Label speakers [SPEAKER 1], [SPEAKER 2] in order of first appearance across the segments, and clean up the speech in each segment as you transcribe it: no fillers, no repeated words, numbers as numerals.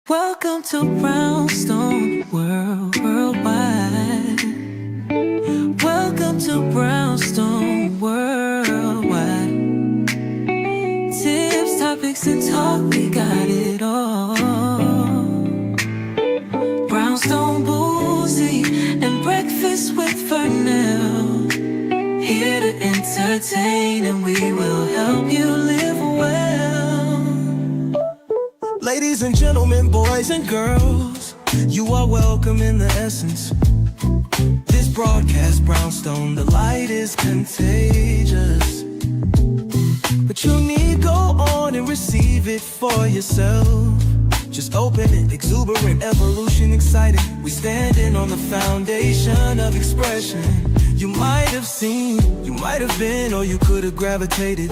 [SPEAKER 1] Welcome to Brownstone Worldwide. Welcome to Brownstone Worldwide. Tips, topics, and talk, we got it all. Brownstone Boozy and Breakfast with Fernell. Here to entertain, and we will help you live well. Ladies and gentlemen, boys and girls, you are welcome in the essence. This broadcast, Brownstone, the light is contagious. But you need go on and receive it for yourself. Just open it, exuberant, evolution, excited. We standing on the foundation of expression. You might have seen, you might have been, or you could have gravitated.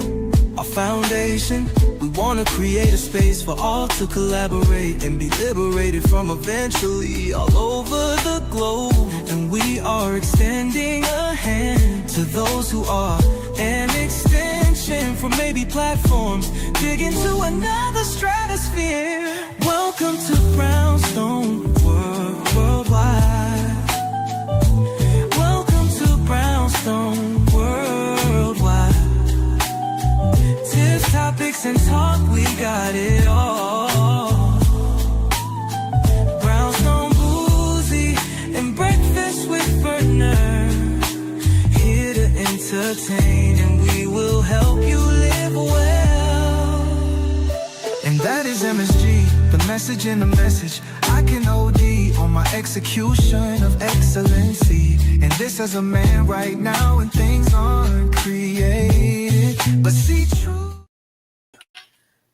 [SPEAKER 1] Our foundation, we want to create a space for all to collaborate and be liberated from eventually all over the globe. And we are extending a hand to those who are an extension from maybe platforms, dig into another stratosphere. Welcome to Brownstone Worldwide. Welcome to Brownstone Worldwide. Tips, topics, and talk, we got it all. Brownstone Boozy and Breakfast with Fernell. Here to entertain, and we will help you live well. And that is MSG, the message in the message. I can OD on my execution of excellency. And this as a man right now, and things aren't created, but see true.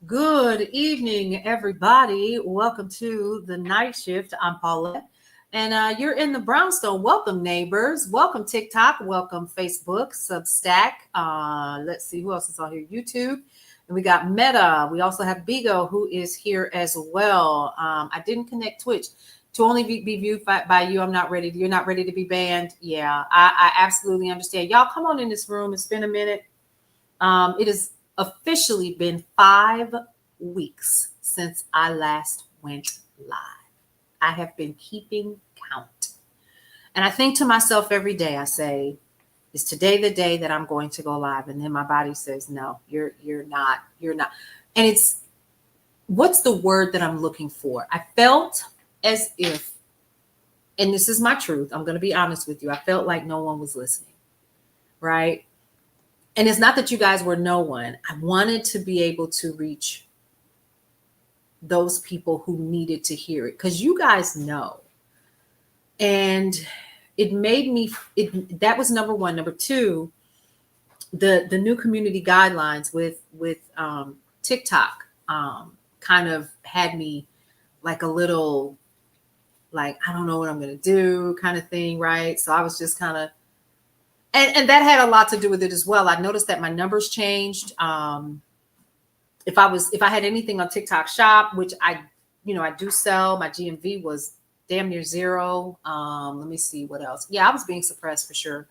[SPEAKER 2] Good evening, everybody. Welcome to the night shift. I'm Paulette, and you're in the Brownstone. Welcome, neighbors. Welcome, TikTok. Welcome, Facebook, Substack. Let's see who else is on here. YouTube. And we got Meta. We also have Bigo, who is here as well. I didn't connect Twitch to only be viewed by you. I'm not ready. You're not ready to be banned. Yeah, I absolutely understand. Y'all come on in this room. It's been a minute. It has officially been 5 weeks since I last went live. I have been keeping count. And I think to myself every day, I say, is today the day that I'm going to go live? And then my body says, no, you're not. And it's, what's the word that I'm looking for? I felt as if, and this is my truth, I'm going to be honest with you, I felt like no one was listening, right? And it's not that you guys were no one. I wanted to be able to reach those people who needed to hear it, because you guys know. And it made me, that was number one. Number two, the new community guidelines with TikTok kind of had me like a little, like, I don't know what I'm going to do kind of thing, right? So I was just kind of, and that had a lot to do with it as well. I noticed that my numbers changed. If I had anything on TikTok Shop, which I do sell, my GMV was damn near zero. Let me see what else. Yeah, I was being suppressed for sure.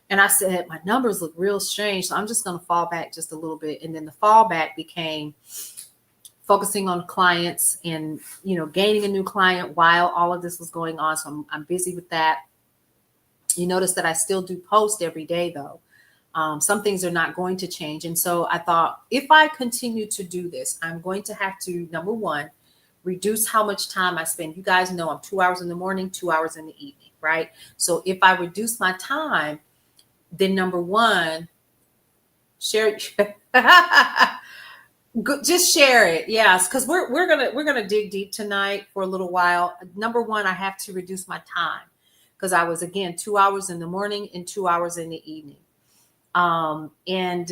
[SPEAKER 2] And I said, my numbers look real strange. So I'm just going to fall back just a little bit. And then the fallback became focusing on clients and, gaining a new client while all of this was going on. So I'm busy with that. You notice that I still do post every day though. Some things are not going to change. And so I thought, if I continue to do this, I'm going to have to, number one, reduce how much time I spend. You guys know I'm 2 hours in the morning, 2 hours in the evening, right? So if I reduce my time, then number one, share, just share it. Yes, because we're gonna dig deep tonight for a little while. Number one, I have to reduce my time, because I was, again, 2 hours in the morning and 2 hours in the evening. And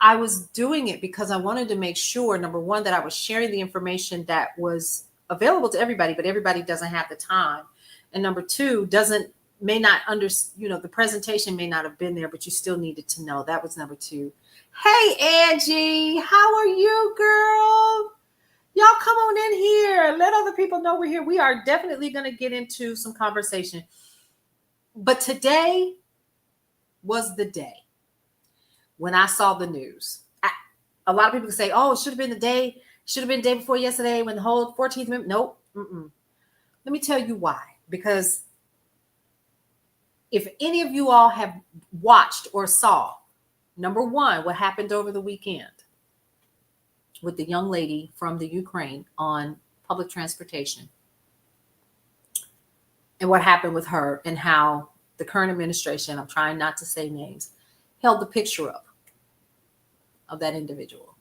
[SPEAKER 2] I was doing it because I wanted to make sure, number one, that I was sharing the information that was available to everybody, but everybody doesn't have the time. And number two, may not the presentation may not have been there, but you still needed to know. That was number two. Hey, Angie, how are you, girl? Y'all come on in here. Let other people know we're here. We are definitely going to get into some conversation. But today was the day when I saw the news. A lot of people say, oh, it should have been the day Should have been day before yesterday when the whole 14th Amendment. Nope. Mm-mm. Let me tell you why. Because if any of you all have watched or saw, number one, what happened over the weekend with the young lady from the Ukraine on public transportation, and what happened with her, and how the current administration, I'm trying not to say names, held the picture up of that individual.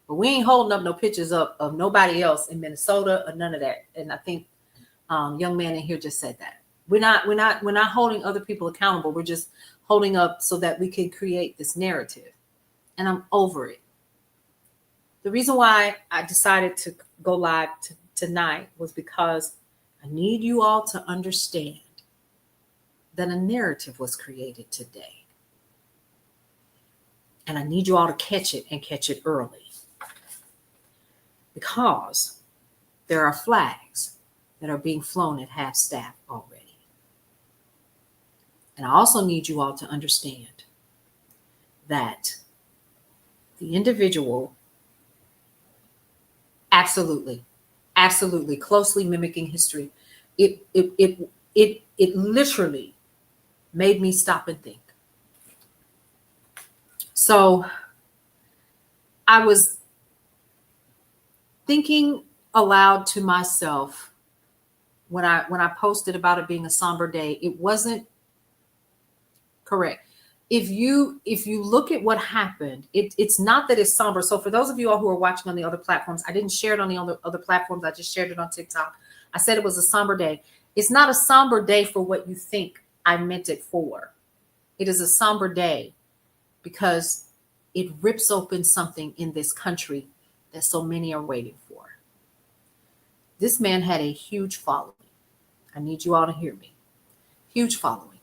[SPEAKER 2] But we ain't holding up no pictures up of nobody else in Minnesota or none of that. And I think young man in here just said that. We're not holding other people accountable. We're just holding up so that we can create this narrative. And I'm over it. The reason why I decided to go live tonight was because I need you all to understand that a narrative was created today. And I need you all to catch it and catch it early. Because there are flags that are being flown at half staff already. And I also need you all to understand that the individual absolutely closely mimicking history, it literally made me stop and think. So I was thinking aloud to myself when I posted about it being a somber day. It wasn't correct. If you look at what happened, it's not that it's somber. So for those of you all who are watching on the other platforms, I didn't share it on the other platforms. I just shared it on TikTok. I said it was a somber day. It's not a somber day for what you think I meant it for. It is a somber day because it rips open something in this country that so many are waiting for. This man had a huge following. I need you all to hear me. Huge following.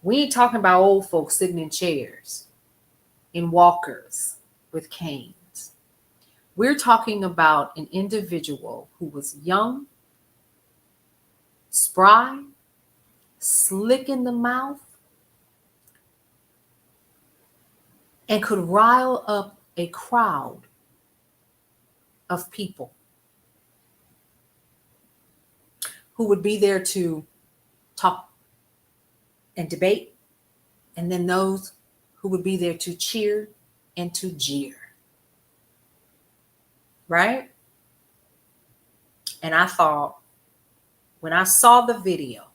[SPEAKER 2] We ain't talking about old folks sitting in chairs, in walkers with canes. We're talking about an individual who was young, spry, slick in the mouth, and could rile up a crowd of people who would be there to talk and debate, and then those who would be there to cheer and to jeer. Right? And I thought, when I saw the video,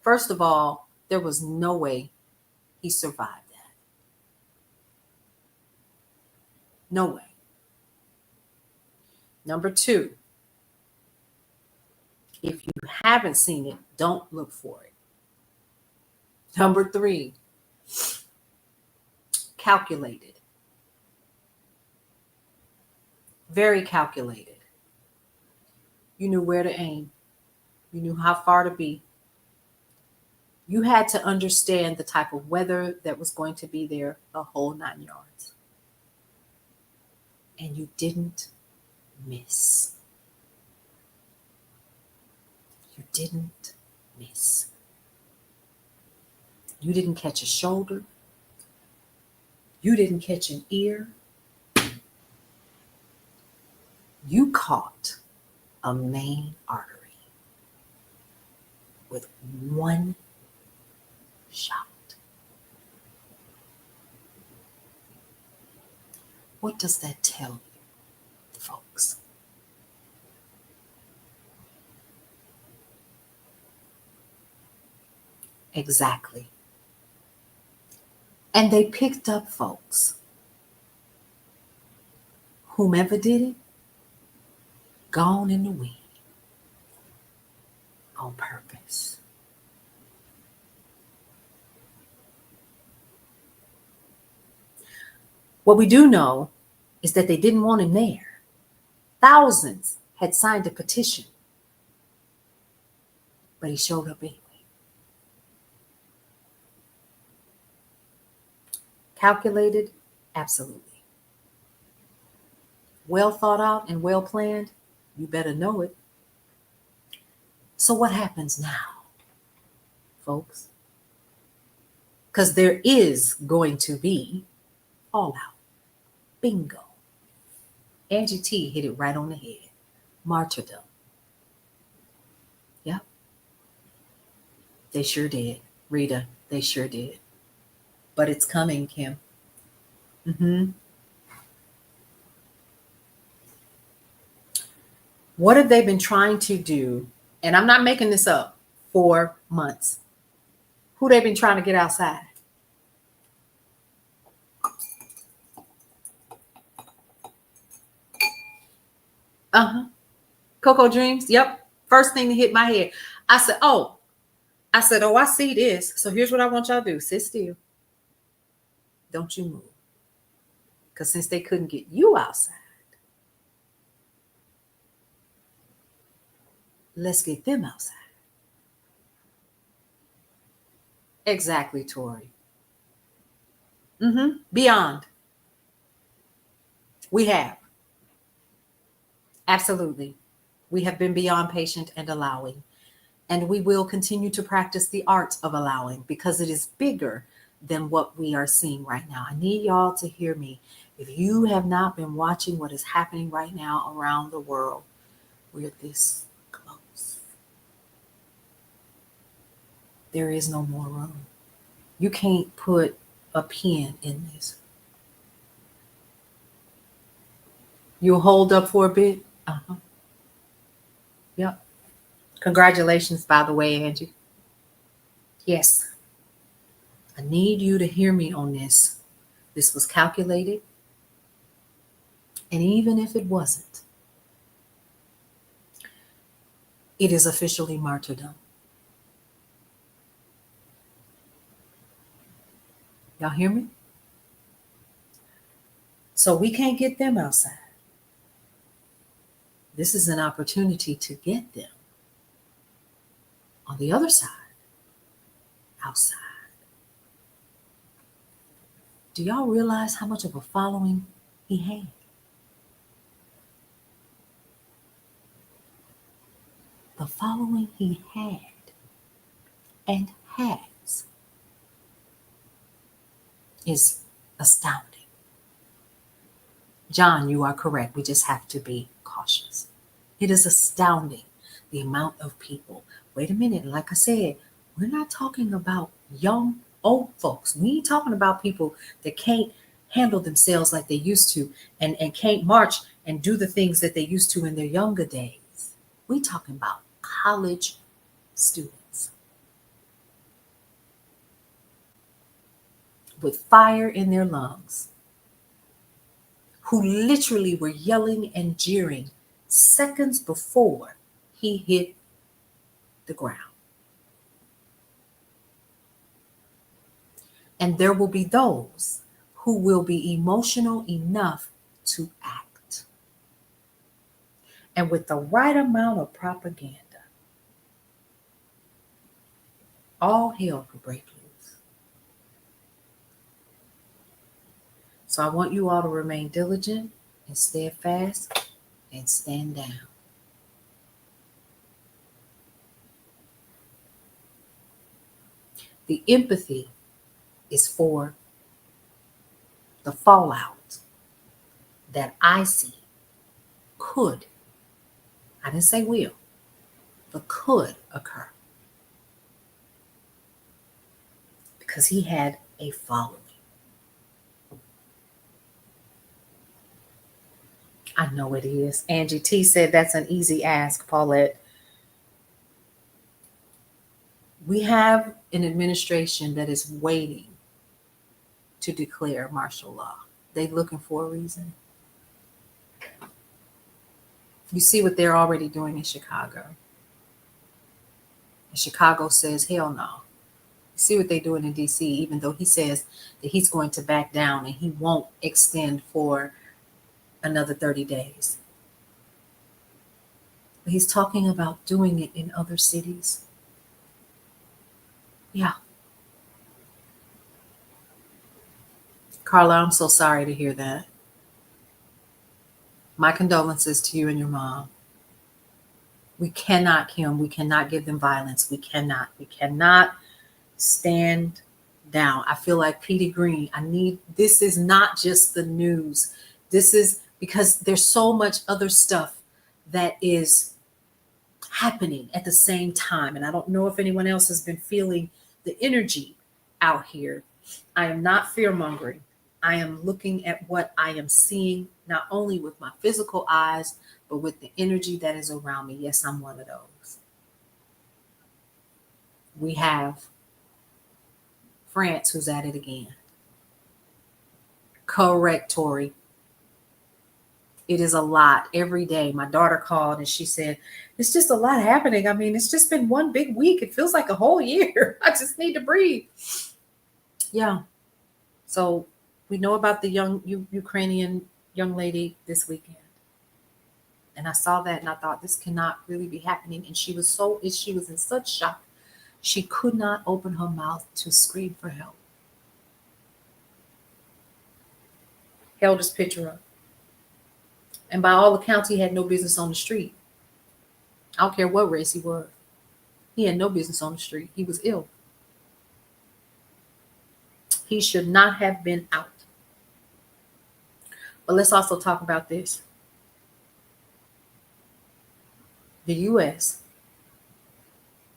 [SPEAKER 2] first of all, there was no way he survived that. No way. Number two, if you haven't seen it, don't look for it. Number three, calculated. Very calculated. You knew where to aim. You knew how far to be. You had to understand the type of weather that was going to be there, the whole 9 yards. And you didn't miss. You didn't miss. You didn't catch a shoulder. You didn't catch an ear. You caught a main artery with one shot. What does that tell you, folks? Exactly. And they picked up folks. Whomever did it, gone in the wind on purpose. What we do know is that they didn't want him there. Thousands had signed a petition, but he showed up anyway. Calculated? Absolutely. Well thought out and well planned? You better know it. So what happens now, folks? Because there is going to be fallout. Bingo. Angie T hit it right on the head. Martyrdom. Yep. They sure did. Rita, they sure did. But it's coming, Kim. What have they been trying to do? And I'm not making this up. For months. Who they've been trying to get outside? Coco Dreams. Yep. First thing that hit my head. I said, oh, I see this. So here's what I want y'all to do. Sit still. Don't you move. Because since they couldn't get you outside, let's get them outside. Exactly, Tori. Beyond. We have. Absolutely. We have been beyond patient and allowing. And we will continue to practice the art of allowing because it is bigger than what we are seeing right now. I need y'all to hear me. If you have not been watching what is happening right now around the world, we're this close. There is no more room. You can't put a pin in this. You'll hold up for a bit? Yep. Congratulations, by the way, Angie. Yes. I need you to hear me on this. This was calculated. And even if it wasn't, it is officially martyrdom. Y'all hear me? So we can't get them outside. This is an opportunity to get them on the other side, outside. Do y'all realize how much of a following he had? The following he had and has is astounding. John, you are correct. We just have to be cautious. It is astounding the amount of people. Wait a minute. Like I said, we're not talking about young, old folks. We ain't talking about people that can't handle themselves like they used to and can't march and do the things that they used to in their younger days. We talking about college students with fire in their lungs who literally were yelling and jeering seconds before he hit the ground. And there will be those who will be emotional enough to act. And with the right amount of propaganda, all hell could break loose. So I want you all to remain diligent and steadfast and stand down. The empathy is for the fallout that I see could, I didn't say will, but could occur. Because he had a following. I know it is. Angie T said that's an easy ask, Paulette. We have an administration that is waiting to declare martial law. They're looking for a reason. You see what they're already doing in Chicago. And Chicago says, hell no. You see what they're doing in DC, even though he says that he's going to back down and he won't extend for another 30 days. But he's talking about doing it in other cities. Yeah. Carla, I'm so sorry to hear that. My condolences to you and your mom. We cannot, Kim, we cannot give them violence. We cannot stand down. I feel like Petey Green. This is not just the news. This is because there's so much other stuff that is happening at the same time. And I don't know if anyone else has been feeling the energy out here. I am not fear mongering. I am looking at what I am seeing, not only with my physical eyes, but with the energy that is around me. Yes, I'm one of those. We have France who's at it again. Correct, Tori. It is a lot every day. My daughter called and she said, it's just a lot happening. I mean, it's just been one big week. It feels like a whole year. I just need to breathe. Yeah. So we know about the young Ukrainian young lady this weekend. And I saw that and I thought this cannot really be happening. And she was in such shock. She could not open her mouth to scream for help. Held his picture up. And by all accounts, he had no business on the street. I don't care what race he was. He had no business on the street. He was ill. He should not have been out. But let's also talk about this. The U.S.,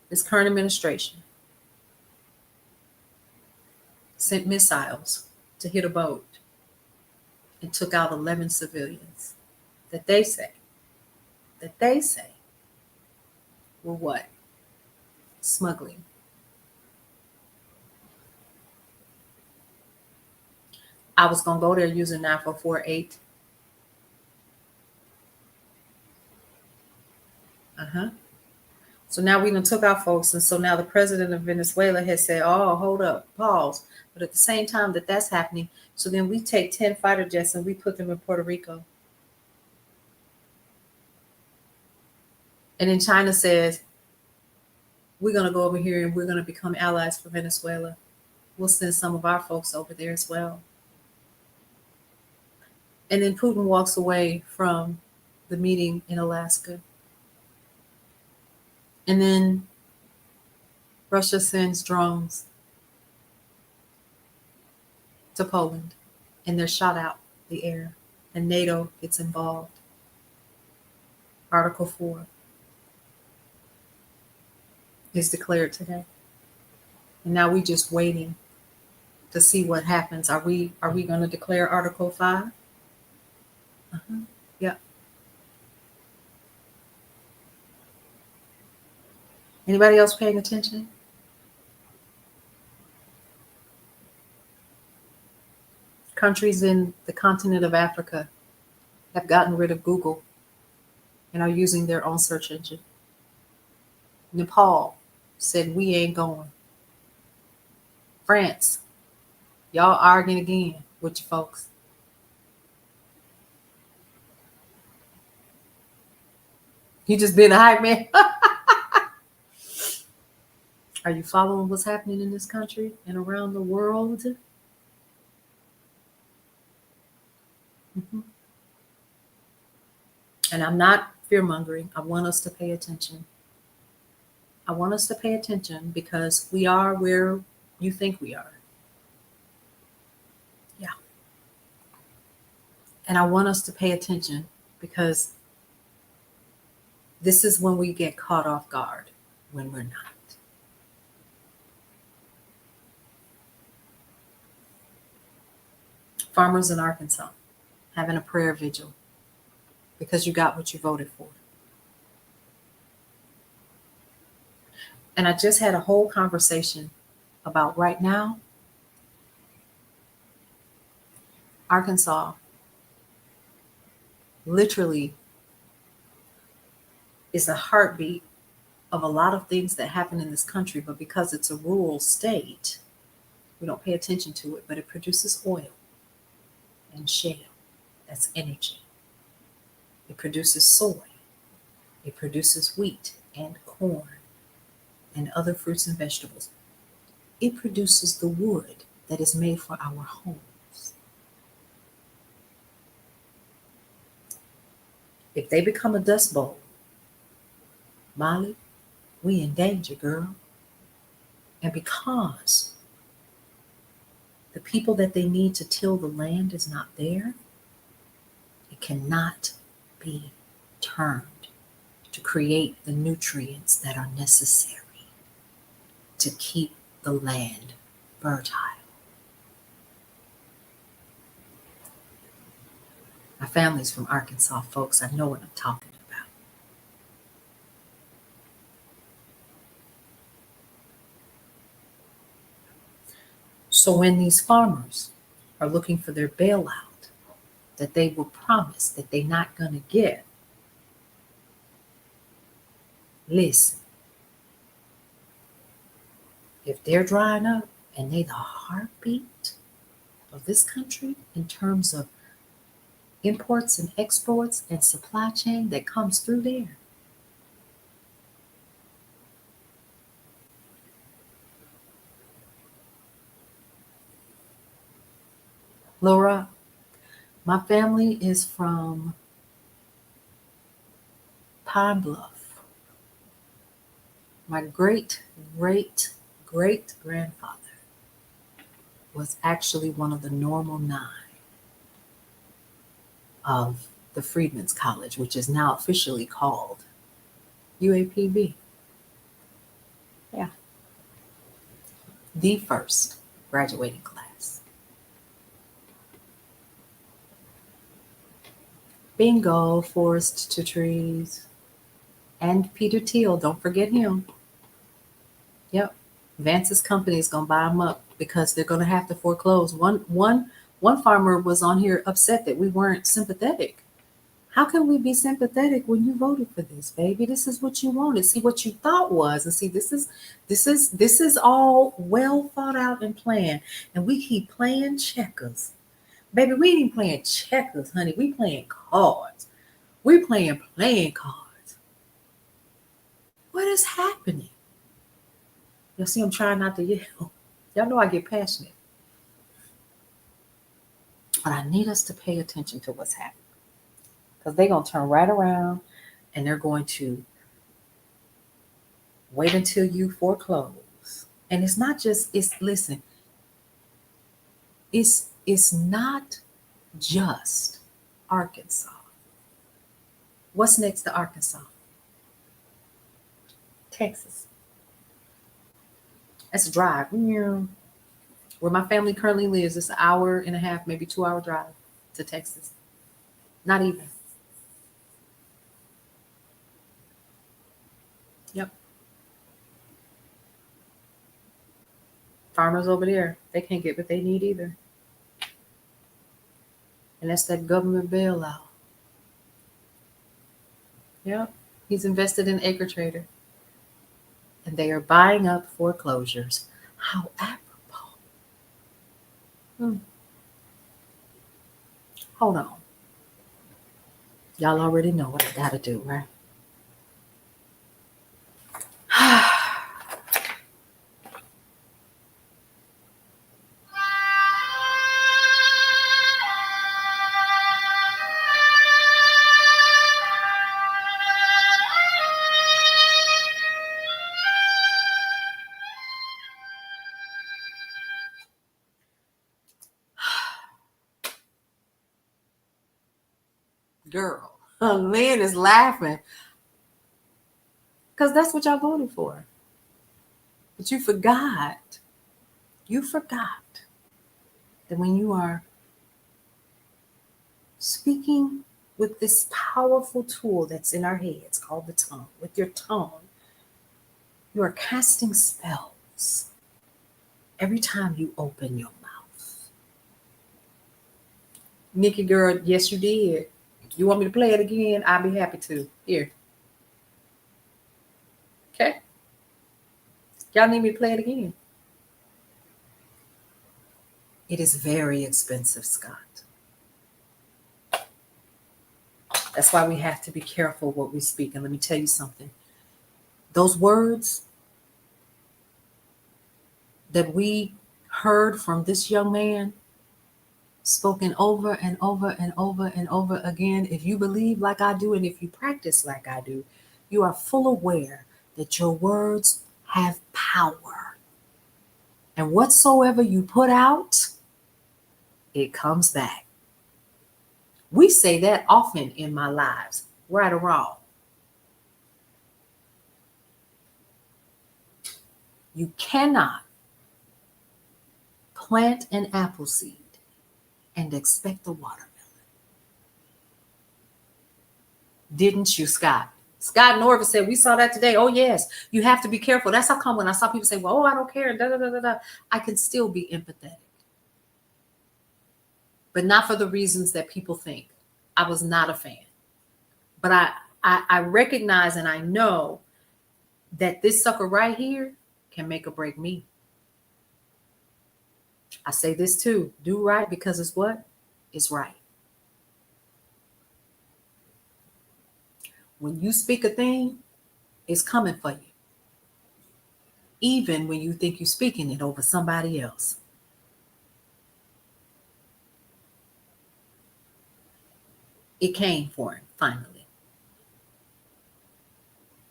[SPEAKER 2] this current administration, sent missiles to hit a boat and took out 11 civilians that they say were what? Smuggling. I was going to go there using 9448. So now we done took our folks. And so now the president of Venezuela has said, oh, hold up, pause. But at the same time that's happening, so then we take 10 fighter jets and we put them in Puerto Rico. And then China says, we're going to go over here and we're going to become allies for Venezuela. We'll send some of our folks over there as well. And then Putin walks away from the meeting in Alaska. And then Russia sends drones to Poland and they're shot out the air and NATO gets involved. Article 4 is declared today. And now we're just waiting to see what happens. Are we going to declare Article 5? Yeah. Anybody else paying attention? Countries in the continent of Africa have gotten rid of Google and are using their own search engine. Nepal said, we ain't going. France, y'all arguing again with your folks. You just being a hype man. Are you following what's happening in this country and around the world? And I'm not fear-mongering. I want us to pay attention. I want us to pay attention because we are where you think we are. Yeah. And I want us to pay attention because this is when we get caught off guard, when we're not. Farmers in Arkansas having a prayer vigil because you got what you voted for. And I just had a whole conversation about right now, Arkansas literally is the heartbeat of a lot of things that happen in this country, but because it's a rural state, we don't pay attention to it, but it produces oil and shale. That's energy. It produces soy. It produces wheat and corn and other fruits and vegetables. It produces the wood that is made for our homes. If they become a dust bowl, Molly, we in danger, girl. And because the people that they need to till the land is not there, it cannot be turned to create the nutrients that are necessary to keep the land fertile. My family's from Arkansas, folks. I know what I'm talking about. So when these farmers are looking for their bailout that they will promise that they're not going to get, listen, if they're drying up and they the heartbeat of this country in terms of imports and exports and supply chain that comes through there, Laura, my family is from Pine Bluff. My great grandfather was actually one of the Normal Nine of the Freedmen's College, which is now officially called UAPB. Yeah. The first graduating class. Bingo, Forest to Trees. And Peter Thiel, don't forget him. Yep. Vance's company is going to buy them up because they're going to have to foreclose. One farmer was on here upset that we weren't sympathetic. How can we be sympathetic when you voted for this, baby? This is what you wanted. See what you thought was, and see this is all well thought out and planned. And we keep playing checkers, baby. We ain't even playing checkers, honey. We playing cards. We playing cards. What is happening? You'll see I'm trying not to yell. Y'all know I get passionate. But I need us to pay attention to what's happening. Because they're going to turn right around and they're going to wait until you foreclose. And it's not just, listen, it's not just Arkansas. What's next to Arkansas? Texas. That's a drive. Where my family currently lives, it's an hour and a half, maybe 2-hour drive to Texas. Not even. Yep. Farmers over there, they can't get what they need either. And that's that government bailout. Yep. He's invested in Acre Trader. And they are buying up foreclosures. How apropos. Hold on. Y'all already know what I gotta do, right? Girl, Lynn is laughing because that's what y'all voted for. But you forgot that when you are speaking with this powerful tool that's in our heads called the tongue, with your tongue, you are casting spells every time you open your mouth. Nikki girl, yes you did. You want me to play it again? I'll be happy to. Here. Okay. Y'all need me to play it again? It is very expensive, Scott. That's why we have to be careful what we speak. And let me tell you something. Those words that we heard from this young man, spoken over and over and over and over again, if you believe like I do and if you practice like I do, you are full aware that your words have power. And whatsoever you put out, it comes back. We say that often in my lives, right or wrong. You cannot plant an apple seed and expect a watermelon. Didn't you, Scott? Scott Norvis said, we saw that today. Oh, yes. You have to be careful. That's how come when I saw people say, well, oh, I don't care, da, da, da, da, da, I can still be empathetic. But not for the reasons that people think. I was not a fan. But I recognize and I know that this sucker right here can make or break me. I say this too. Do right because it's what? It's right. When you speak a thing, it's coming for you. Even when you think you're speaking it over somebody else. It came for him finally.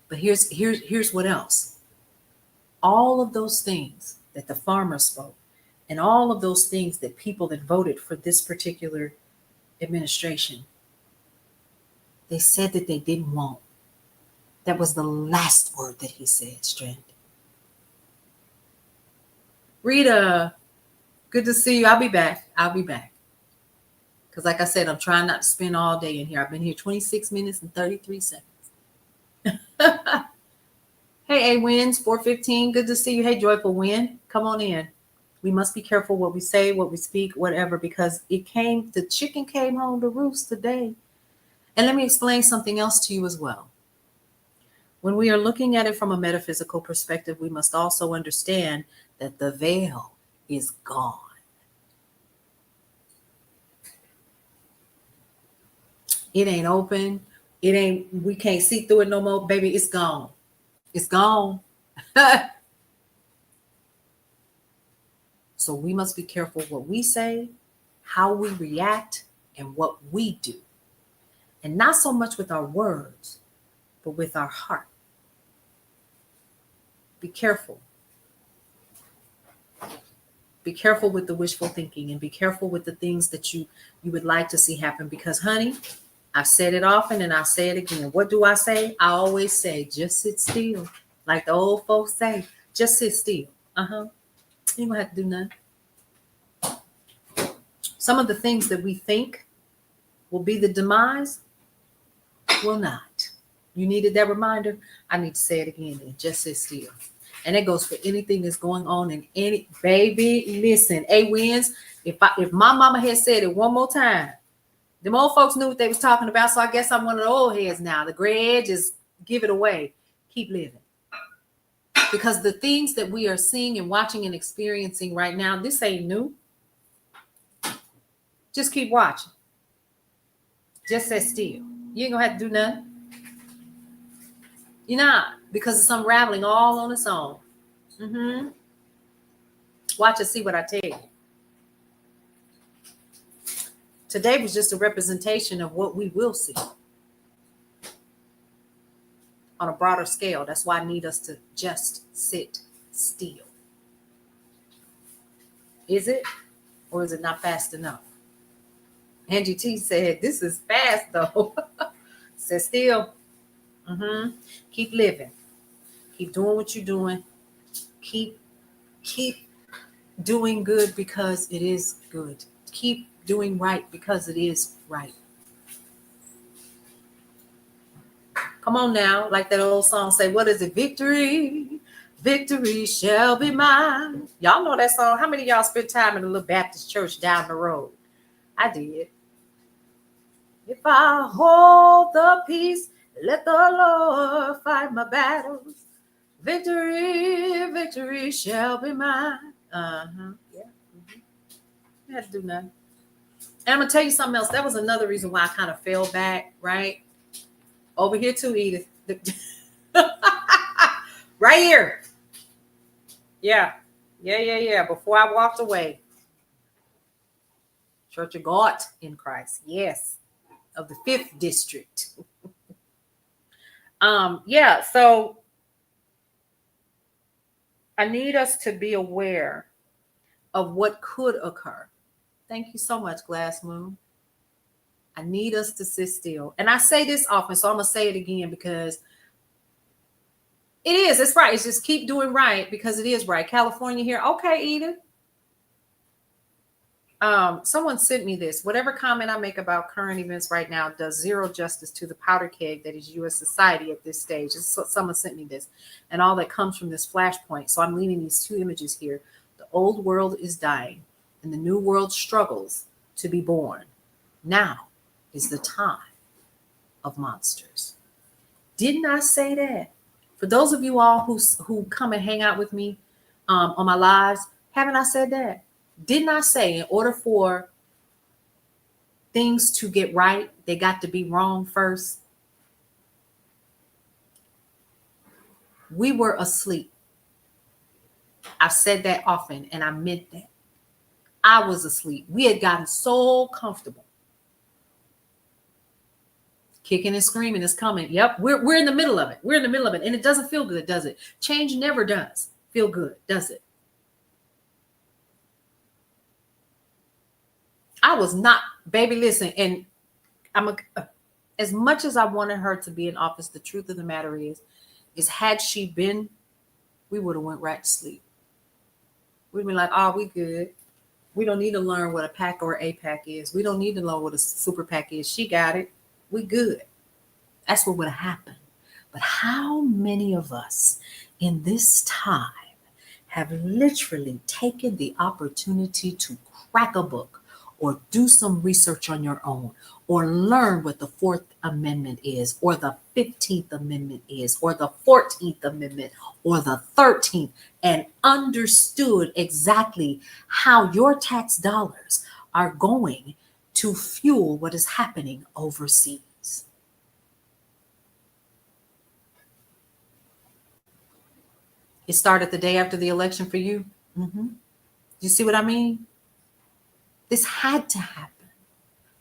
[SPEAKER 2] But here's what else. All of those things that the farmer spoke, and all of those things that people that voted for this particular administration, they said that they didn't want. That was the last word that he said, Strand. Rita, good to see you. I'll be back. Because like I said, I'm trying not to spend all day in here. I've been here 26 minutes and 33 seconds. Hey, A Wins, 415. Good to see you. Hey, Joyful Win. Come on in. We must be careful what we say, what we speak, whatever, because the chicken came home to roost today. And let me explain something else to you as well. When we are looking at it from a metaphysical perspective, we must also understand that the veil is gone. It ain't open. We can't see through it no more. Baby, it's gone. It's gone. So we must be careful what we say, how we react, and what we do. And not so much with our words, but with our heart. Be careful. Be careful with the wishful thinking and be careful with the things that you would like to see happen. Because, honey, I've said it often and I'll say it again. What do I say? I always say, just sit still. Like the old folks say, just sit still. You ain't gonna have to do nothing. Some of the things that we think will be the demise will not. You needed that reminder? I need to say it again and just sit still. And it goes for anything that's going on in any baby. Listen, A Wins. If my mama had said it one more time, them old folks knew what they was talking about. So I guess I'm one of the old heads now. The gray edge is give it away. Keep living. Because the things that we are seeing and watching and experiencing right now, this ain't new. Just keep watching. Just sit still. You ain't gonna have to do nothing. You're not, because it's unraveling all on its own. Watch and see what I tell you. Today was just a representation of what we will see on a broader scale. That's why I need us to just sit still. Is it? Or is it not fast enough? Angie T said, this is fast though. Sit still. Keep living. Keep doing what you're doing. Keep doing good because it is good. Keep doing right because it is right. Come on now, like that old song say, what is it? Victory, victory shall be mine. Y'all know that song. How many of y'all spent time in a little Baptist church down the road? I did. If I hold the peace, let the Lord fight my battles. Victory, victory shall be mine. Yeah. I had to do nothing. And I'm going to tell you something else. That was another reason why I kind of fell back, right? Over here too, Edith. Right here. Yeah. Before I walked away. Church of God in Christ. Yes. Of the 5th district. So I need us to be aware of what could occur. Thank you so much, Glass Moon. I need us to sit still. And I say this often, so I'm going to say it again because it's right. It's just keep doing right because it is right. California here. Okay, Edith. Someone sent me this. Whatever comment I make about current events right now does zero justice to the powder keg that is U.S. society at this stage. Someone sent me this, and all that comes from this flashpoint. So I'm leaving these two images here. The old world is dying, and the new world struggles to be born. Now is the time of monsters. Didn't I say that? For those of you all who come and hang out with me on my lives, haven't I said that? Didn't I say in order for things to get right, they got to be wrong first? We were asleep. I've said that often, and I meant that. I was asleep. We had gotten so comfortable. Kicking and screaming is coming. Yep, we're in the middle of it. We're in the middle of it, and it doesn't feel good, does it? Change never does feel good, does it? I was not, baby, listen, and as much as I wanted her to be in office, the truth of the matter is had she been, we would have went right to sleep. We'd been like, oh, we good. We don't need to learn what a PAC or APAC is. We don't need to learn what a super PAC is. She got it. We good. That's what would have happened. But how many of us in this time have literally taken the opportunity to crack a book or do some research on your own, or learn what the 4th Amendment is, or the 15th Amendment is, or the 14th Amendment, or the 13th, and understood exactly how your tax dollars are going to fuel what is happening overseas? It started the day after the election for you. You see what I mean? This had to happen,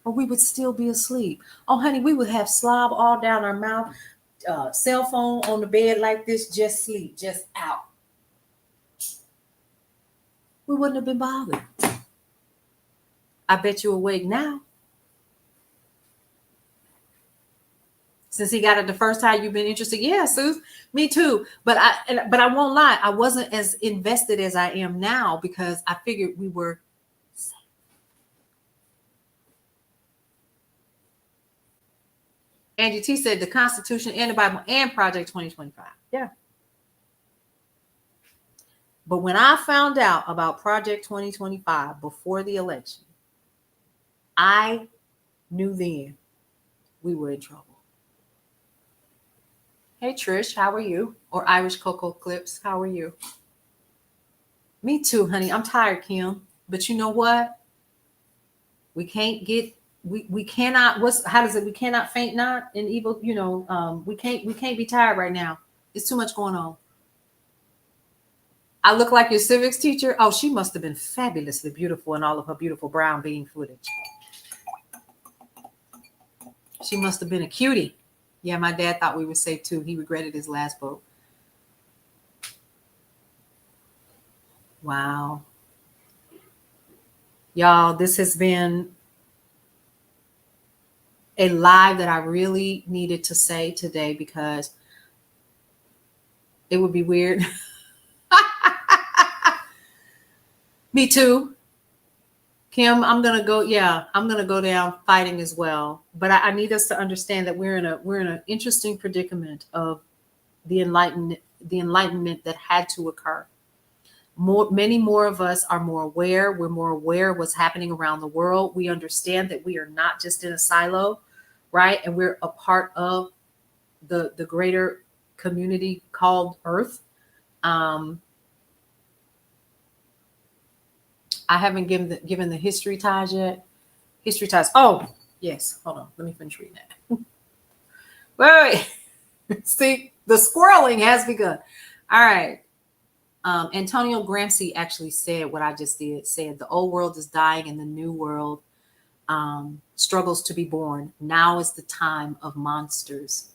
[SPEAKER 2] or we would still be asleep. Oh, honey, we would have slob all down our mouth, cell phone on the bed like this, just sleep, just out. We wouldn't have been bothered. I bet you're awake now. Since he got it the first time, you've been interested. Yeah, Sue, me too. But I won't lie, I wasn't as invested as I am now because I figured we were safe. Angie T said the Constitution and the Bible and Project 2025. Yeah. But when I found out about Project 2025 before the election, I knew then we were in trouble. Hey, Trish, how are you? Or Irish Cocoa Clips, how are you? Me too, honey. I'm tired, Kim. But you know what? We can't get, we cannot, how does it, we cannot faint not in evil, we can't be tired right now. It's too much going on. I look like your civics teacher. Oh, she must have been fabulously beautiful in all of her beautiful brown bean footage. She must have been a cutie. Yeah, my dad thought we were safe too. He regretted his last vote. Wow. Y'all, this has been a live that I really needed to say today because it would be weird. Me too. Kim, I'm gonna go down fighting as well. But I need us to understand that we're in an interesting predicament of the enlightenment that had to occur. Many more of us are more aware. We're more aware of what's happening around the world. We understand that we are not just in a silo, right? And we're a part of the greater community called Earth. I haven't given the history ties yet. History ties. Oh, yes. Hold on. Let me finish reading that. Wait. See, the squirreling has begun. All right. Antonio Gramsci actually said what I just did. Said the old world is dying and the new world struggles to be born. Now is the time of monsters.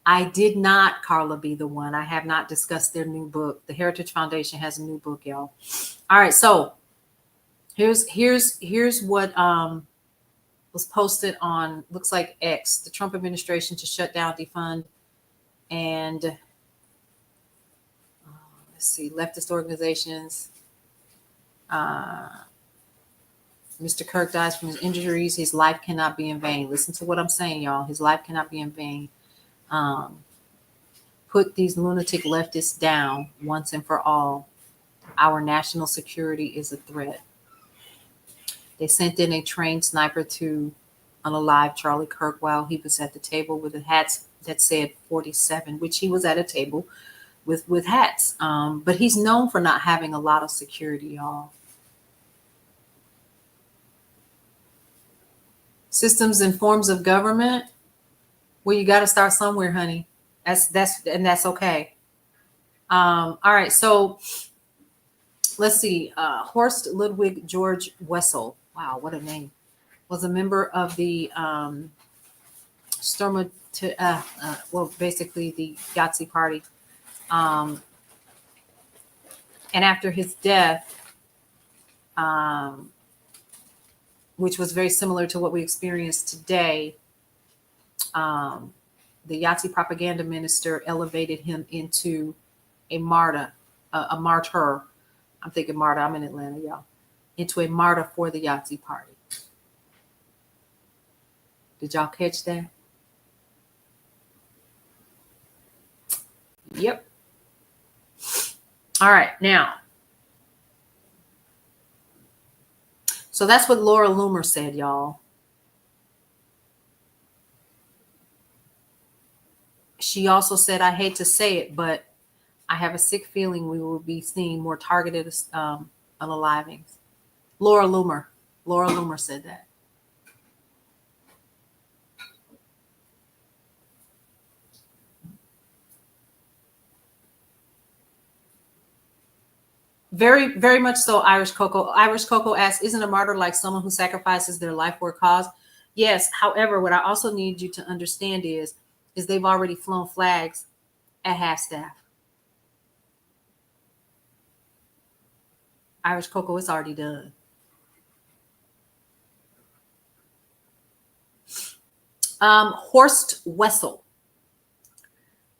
[SPEAKER 2] I did not, Carla, be the one. I have not discussed their new book. The Heritage Foundation has a new book, y'all. All right, so here's what was posted on, looks like X, the Trump administration to shut down, defund, and let's see, leftist organizations. Mr. Kirk dies from his injuries. His life cannot be in vain. Listen to what I'm saying, y'all. His life cannot be in vain. Put these lunatic leftists down once and for all. Our national security is a threat. They sent in a trained sniper to unalive Charlie Kirk while he was at the table with a hat that said 47, which he was at a table with hats. But he's known for not having a lot of security, y'all. Systems and forms of government. Well, you got to start somewhere, honey. That's okay. All right. So let's see. Horst Ludwig George Wessel. Wow, what a name. Was a member of the basically the Yahtzee Party. And after his death, which was very similar to what we experienced today, the Yahtzee propaganda minister elevated him into a martyr. I'm thinking martyr. I'm in Atlanta, y'all. Into a martyr for the Yahtzee Party. Did y'all catch that? Yep. All right, now. So that's what Laura Loomer said, y'all. She also said, I hate to say it, but I have a sick feeling we will be seeing more targeted unalivings. Laura Loomer said that. Very, very much so, Irish Coco. Irish Coco asks, isn't a martyr like someone who sacrifices their life for a cause? Yes. However, what I also need you to understand is they've already flown flags at half staff. Irish Coco, it's already done. Horst Wessel,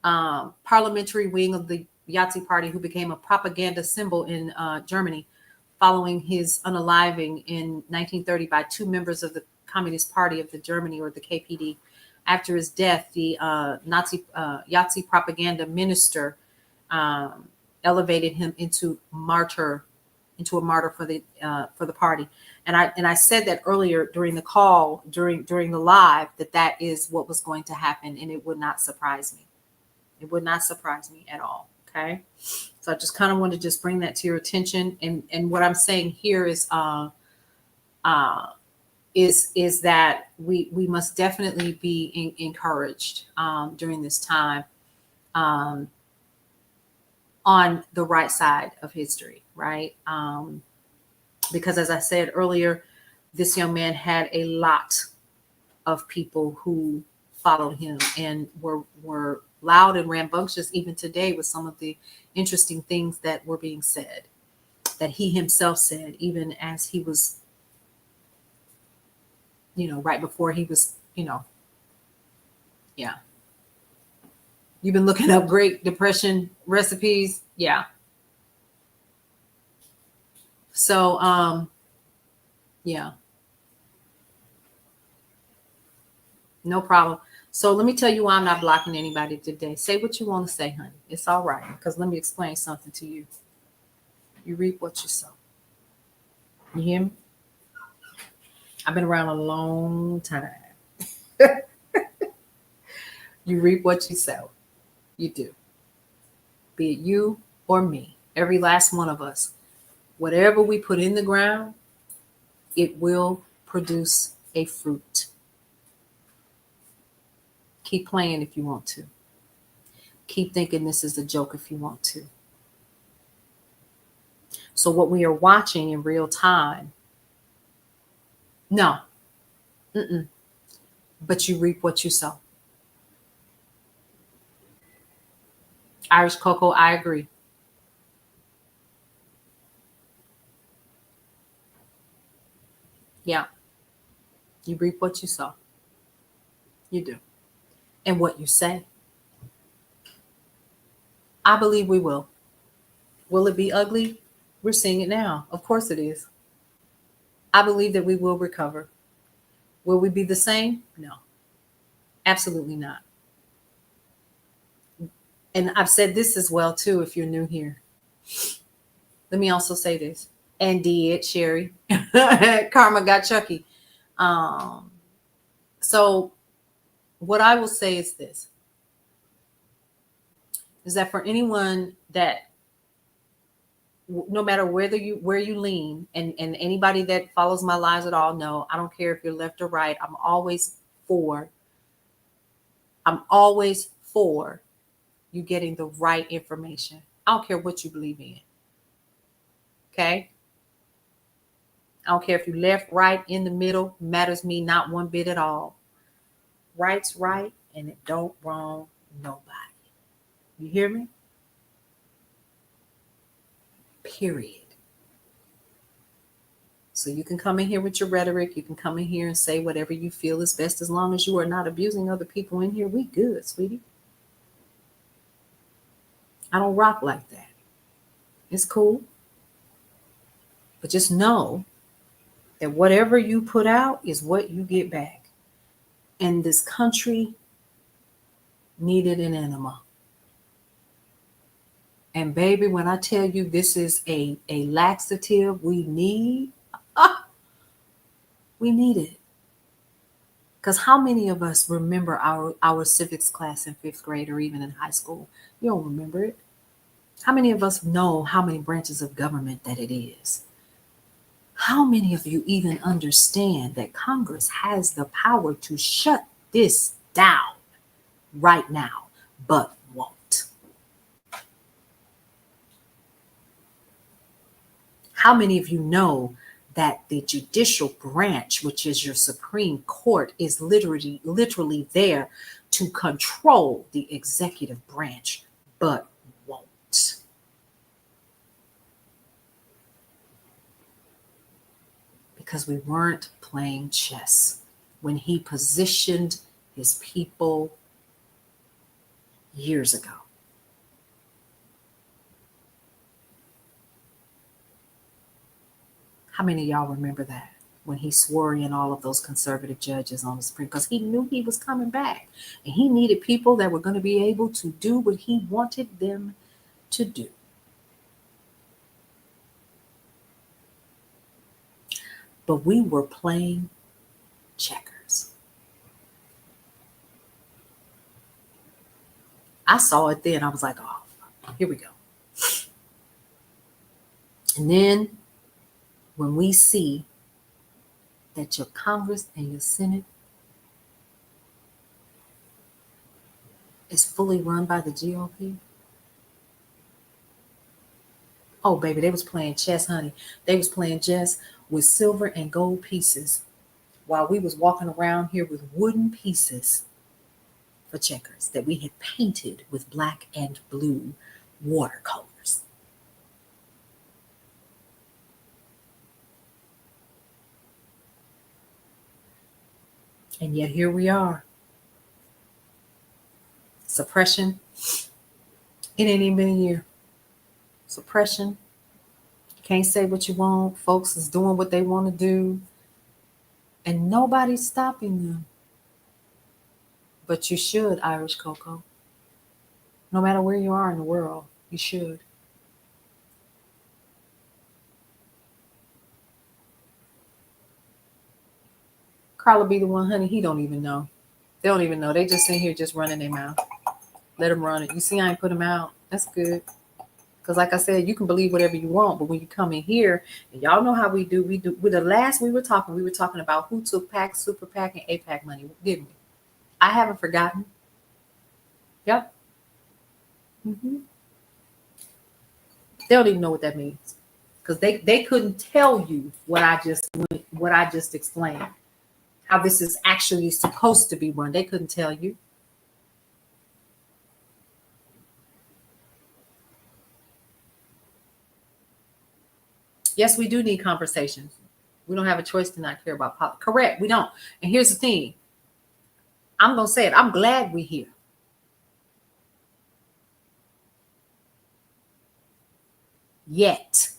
[SPEAKER 2] parliamentary wing of the Yahtzee Party, who became a propaganda symbol in Germany following his unaliving in 1930 by two members of the Communist Party of the Germany, or the KPD. After his death, the Nazi Yahtzee propaganda minister elevated him into a martyr for the party. And I said that earlier during the call, during the live, that is what was going to happen, and it would not surprise me. It would not surprise me at all. Okay, so I just kind of want to just bring that to your attention. And what I'm saying here is that we must definitely be encouraged during this time on the right side of history, right? Because as I said earlier, this young man had a lot of people who followed him and were loud and rambunctious even today with some of the interesting things that were being said, that he himself said, even as he was, right before he was, yeah. You've been looking up Great Depression recipes. Yeah. So, yeah. No problem. So let me tell you why I'm not blocking anybody today. Say what you want to say, honey. It's all right. Because let me explain something to you. You reap what you sow. You hear me? I've been around a long time. You reap what you sow. You do. Be it you or me. Every last one of us. Whatever we put in the ground, it will produce a fruit. Keep playing if you want to. Keep thinking this is a joke if you want to. So what we are watching in real time, no. But you reap what you sow. Irish Coco, I agree. Yeah. You reap what you sow. You do. And what you say. I believe we will. Will it be ugly? We're seeing it now. Of course it is. I believe that we will recover. Will we be the same? No, absolutely not. And I've said this as well too, if you're new here. Let me also say this. And did Sherry. Karma got Chucky. Um, so what I will say is this, is that for anyone that, no matter where you lean, and anybody that follows my lives at all know, I don't care if you're left or right, I'm always for you getting the right information. I don't care what you believe in. Okay? I don't care if you left, right, in the middle, matters me not one bit at all. Right's right, and it don't wrong nobody. You hear me? Period. So you can come in here with your rhetoric. You can come in here and say whatever you feel is best, as long as you are not abusing other people in here. We good, sweetie. I don't rock like that. It's cool. But just know that whatever you put out is what you get back. And this country needed an enema. And baby, when I tell you this is a laxative we need, we need it. Because how many of us remember our civics class in 5th grade or even in high school? You don't remember it. How many of us know how many branches of government that it is? How many of you even understand that Congress has the power to shut this down right now, but won't? How many of you know that the judicial branch, which is your Supreme Court, is literally there to control the executive branch, but won't? Because we weren't playing chess when he positioned his people years ago. How many of y'all remember that? When he swore in all of those conservative judges on the Supreme, because he knew he was coming back. And he needed people that were going to be able to do what he wanted them to do. But we were playing checkers. I saw it then. I was like, oh, here we go. And then when we see that your Congress and your Senate is fully run by the GOP, oh, baby, they was playing chess, honey. They was playing chess with silver and gold pieces while we was walking around here with wooden pieces for checkers that we had painted with black and blue watercolors. And yet here we are. Suppression. It ain't even been a year. Suppression. Can't say what you want. Folks is doing what they want to do. And nobody's stopping them. But you should, Irish Coco. No matter where you are in the world, you should. Carla be the one, honey, he don't even know. They don't even know. They just in here just running their mouth. Let them run it. You see, I ain't put them out. That's good. Because like I said, you can believe whatever you want, but when you come in here, and y'all know how we do. With the last we were talking about who took PAC, Super PAC, and APAC money, didn't we? I haven't forgotten. Yep. Mm-hmm. They don't even know what that means. Because they couldn't tell you what I just explained. How this is actually supposed to be run. They couldn't tell you. Yes, we do need conversations. We don't have a choice to not care about politics. Correct, we don't. And here's the thing. I'm going to say it. I'm glad we're here. Yet.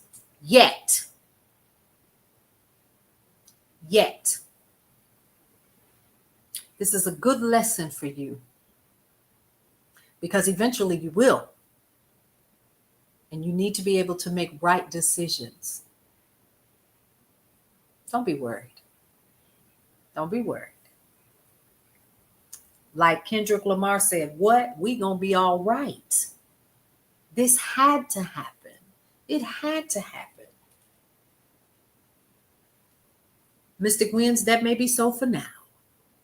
[SPEAKER 2] This is a good lesson for you, because eventually you will. And you need to be able to make right decisions. Don't be worried. Don't be worried. Like Kendrick Lamar said, what? We gonna be all right. This had to happen. It had to happen. Mystic Winds, that may be so for now.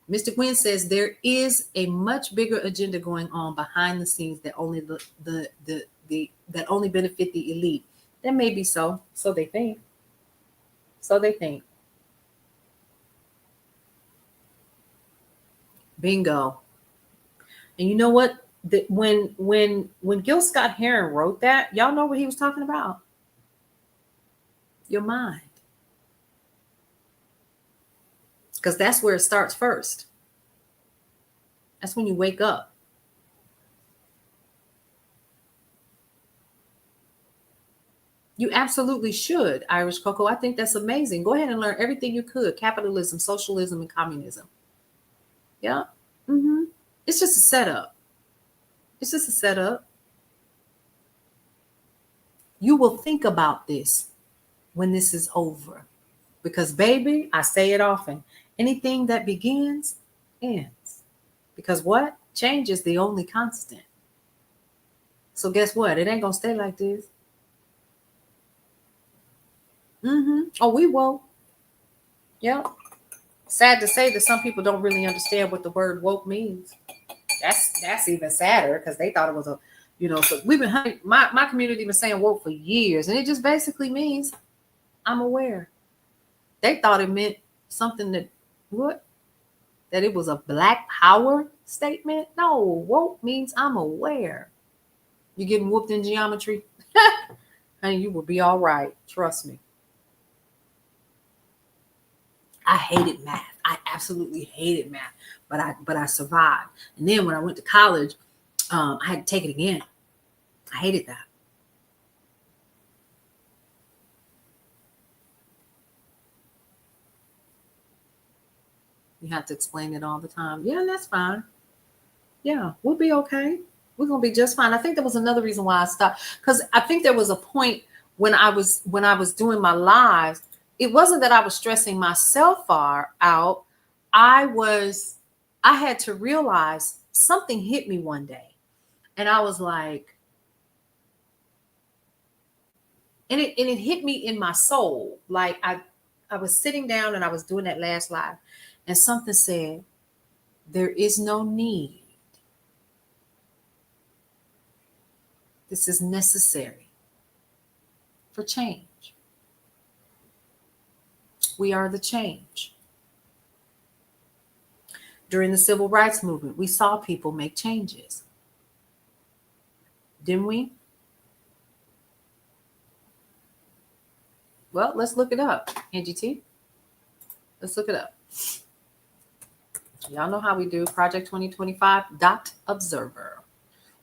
[SPEAKER 2] Mystic Wind says there is a much bigger agenda going on behind the scenes that only that only benefit the elite. That may be so. So they think. So they think. Bingo. And you know what? When Gil Scott Heron wrote that, y'all know what he was talking about? Your mind. Because that's where it starts first. That's when you wake up. You absolutely should, Irish Coco. I think that's amazing. Go ahead and learn everything you could. Capitalism, socialism, and communism. Yeah. Mm-hmm. It's just a setup. It's just a setup. You will think about this when this is over. Because, baby, I say it often. Anything that begins, ends. Because what? Change is the only constant. So guess what? It ain't going to stay like this. Oh, we woke. Yep. Sad to say that some people don't really understand what the word woke means. That's even sadder, because they thought it was a, so we've been, my community been saying woke for years, and it just basically means I'm aware. They thought it meant something that it was a Black power statement. No, woke means I'm aware. You getting whooped in geometry? Honey, you will be all right. Trust me. I hated math. I absolutely hated math, but I survived. And then when I went to college, I had to take it again. I hated that. You have to explain it all the time. Yeah, that's fine. Yeah, we'll be okay. We're gonna be just fine. I think that was another reason why I stopped, because I think there was a point when I was doing my lives. It wasn't that I was stressing myself out. I had to realize something hit me one day, and I was like, and it hit me in my soul. Like I was sitting down and I was doing that last live, and something said, there is no need. This is necessary for change. We are the change. During the civil rights movement, we saw people make changes. Didn't we? Well, let's look it up, Angie T. Let's look it up. Y'all know how we do. Project 2025.observer.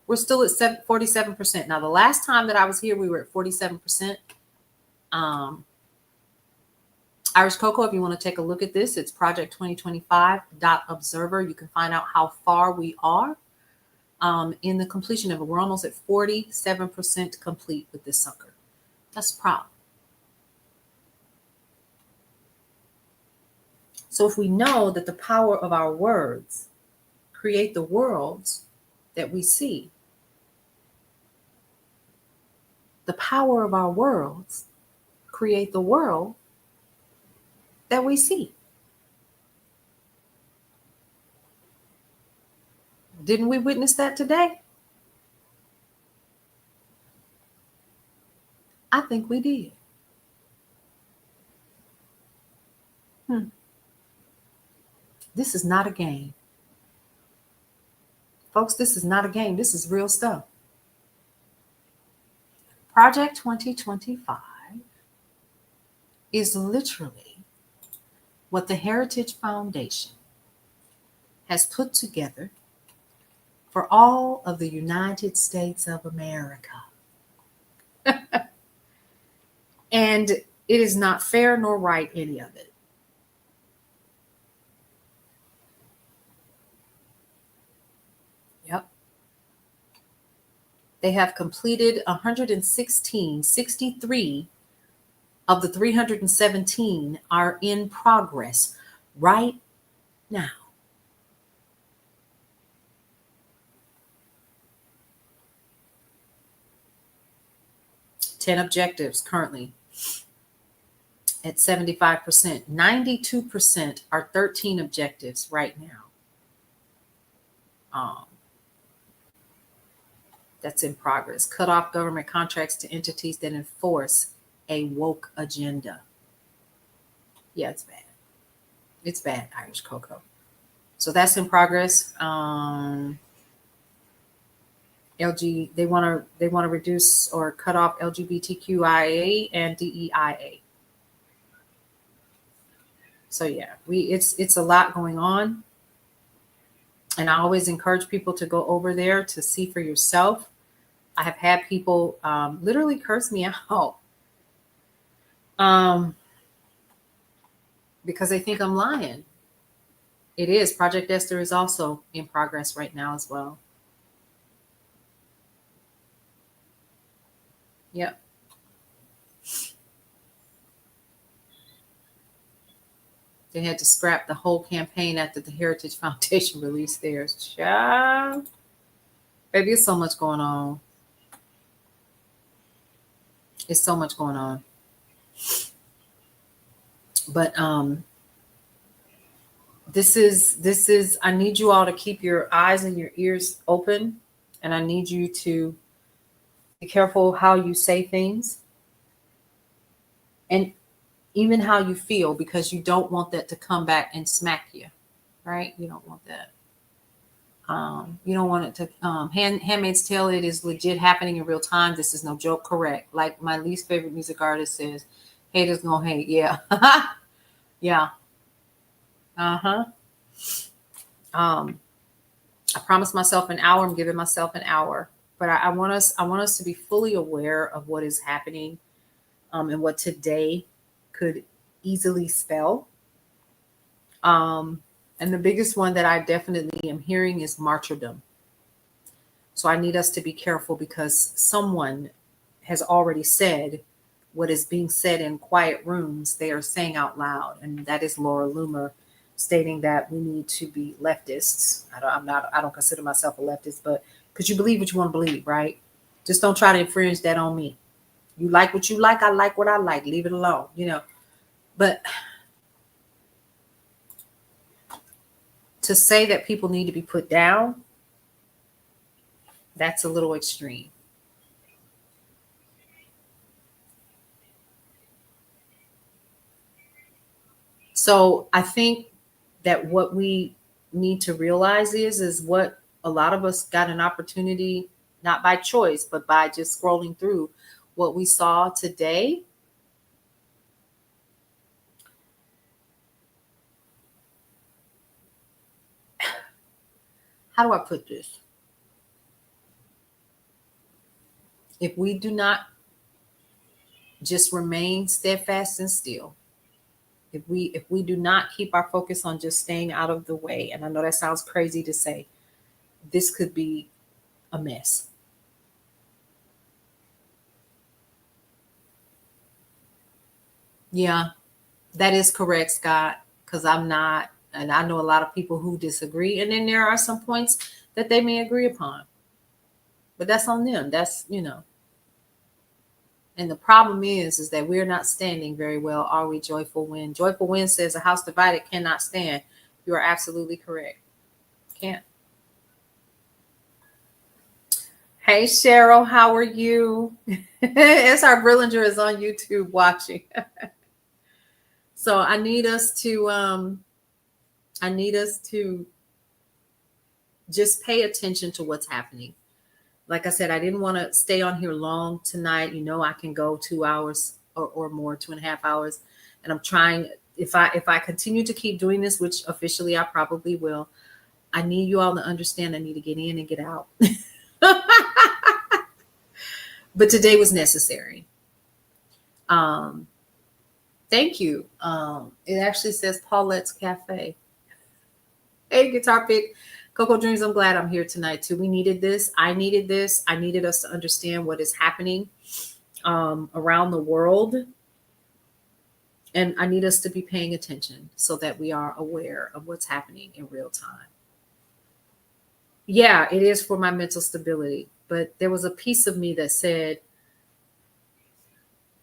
[SPEAKER 2] We're still at 47%. Now, the last time that I was here, we were at 47%. Irish Coco, if you want to take a look at this, it's Project 2025.observer. You can find out how far we are in the completion of it. We're almost at 47% complete with this sucker. That's proud. So if we know that the power of our words create the worlds that we see, the power of our words create the world that we see. Didn't we witness that today? I think we did. This is not a game. Folks, this is not a game. This is real stuff. Project 2025 is literally what the Heritage Foundation has put together for all of the United States of America. And it is not fair nor right, any of it. Yep. They have completed 63 of the 317 are in progress right now. Ten objectives currently at 75%. 92% are 13 objectives right now. That's in progress. Cut off government contracts to entities that enforce a woke agenda. Yeah, it's bad. It's bad, Irish Cocoa. So that's in progress. LG, they want to reduce or cut off LGBTQIA and DEIA. So yeah, it's a lot going on. And I always encourage people to go over there to see for yourself. I have had people literally curse me out because they think I'm lying. It is. Project Esther is also in progress right now as well. Yep. They had to scrap the whole campaign after the Heritage Foundation released theirs. Child. Baby, it's so much going on. It's so much going on. But this is I need you all to keep your eyes and your ears open, and I need you to be careful how you say things and even how you feel, because you don't want that to come back and smack you, right? You don't want that. You don't want it to Handmaid's Tale, it is legit happening in real time. This is no joke. Correct. Like my least favorite music artist says, haters gonna hate. Yeah. Yeah. I promised myself an hour. I'm giving myself an hour, but I want us to be fully aware of what is happening, and what today could easily spell. And the biggest one that I definitely am hearing is martyrdom. So I need us to be careful, because someone has already said what is being said in quiet rooms, they are saying out loud. And that is Laura Loomer stating that we need to be leftists. I don't consider myself a leftist, but because you believe what you want to believe, right? Just don't try to infringe that on me. You like what you like. I like what I like. Leave it alone, But to say that people need to be put down, that's a little extreme. So I think that what we need to realize is what a lot of us got an opportunity, not by choice, but by just scrolling through what we saw today. How do I put this? If we do not just remain steadfast and still, if we do not keep our focus on just staying out of the way, and I know that sounds crazy to say, this could be a mess. Yeah, that is correct, Scott, because I'm not, and I know a lot of people who disagree, and then there are some points that they may agree upon, but that's on them. That's, and the problem is that we're not standing very well, are we, Joyful Wind? Joyful Wind says a house divided cannot stand. You are absolutely correct. Can't. Hey, Cheryl, how are you? S.R. Brillinger is on YouTube watching. So I need us to just pay attention to what's happening. Like I said, I didn't want to stay on here long tonight. I can go 2 hours or more, 2.5 hours. And I'm trying, if I continue to keep doing this, which officially I probably will, I need you all to understand I need to get in and get out. But today was necessary. Thank you. It actually says Paulette's Cafe. Hey, Guitar Pick. Coco Dreams, I'm glad I'm here tonight too. We needed this. I needed this. I needed us to understand what is happening around the world. And I need us to be paying attention so that we are aware of what's happening in real time. Yeah, it is for my mental stability. But there was a piece of me that said,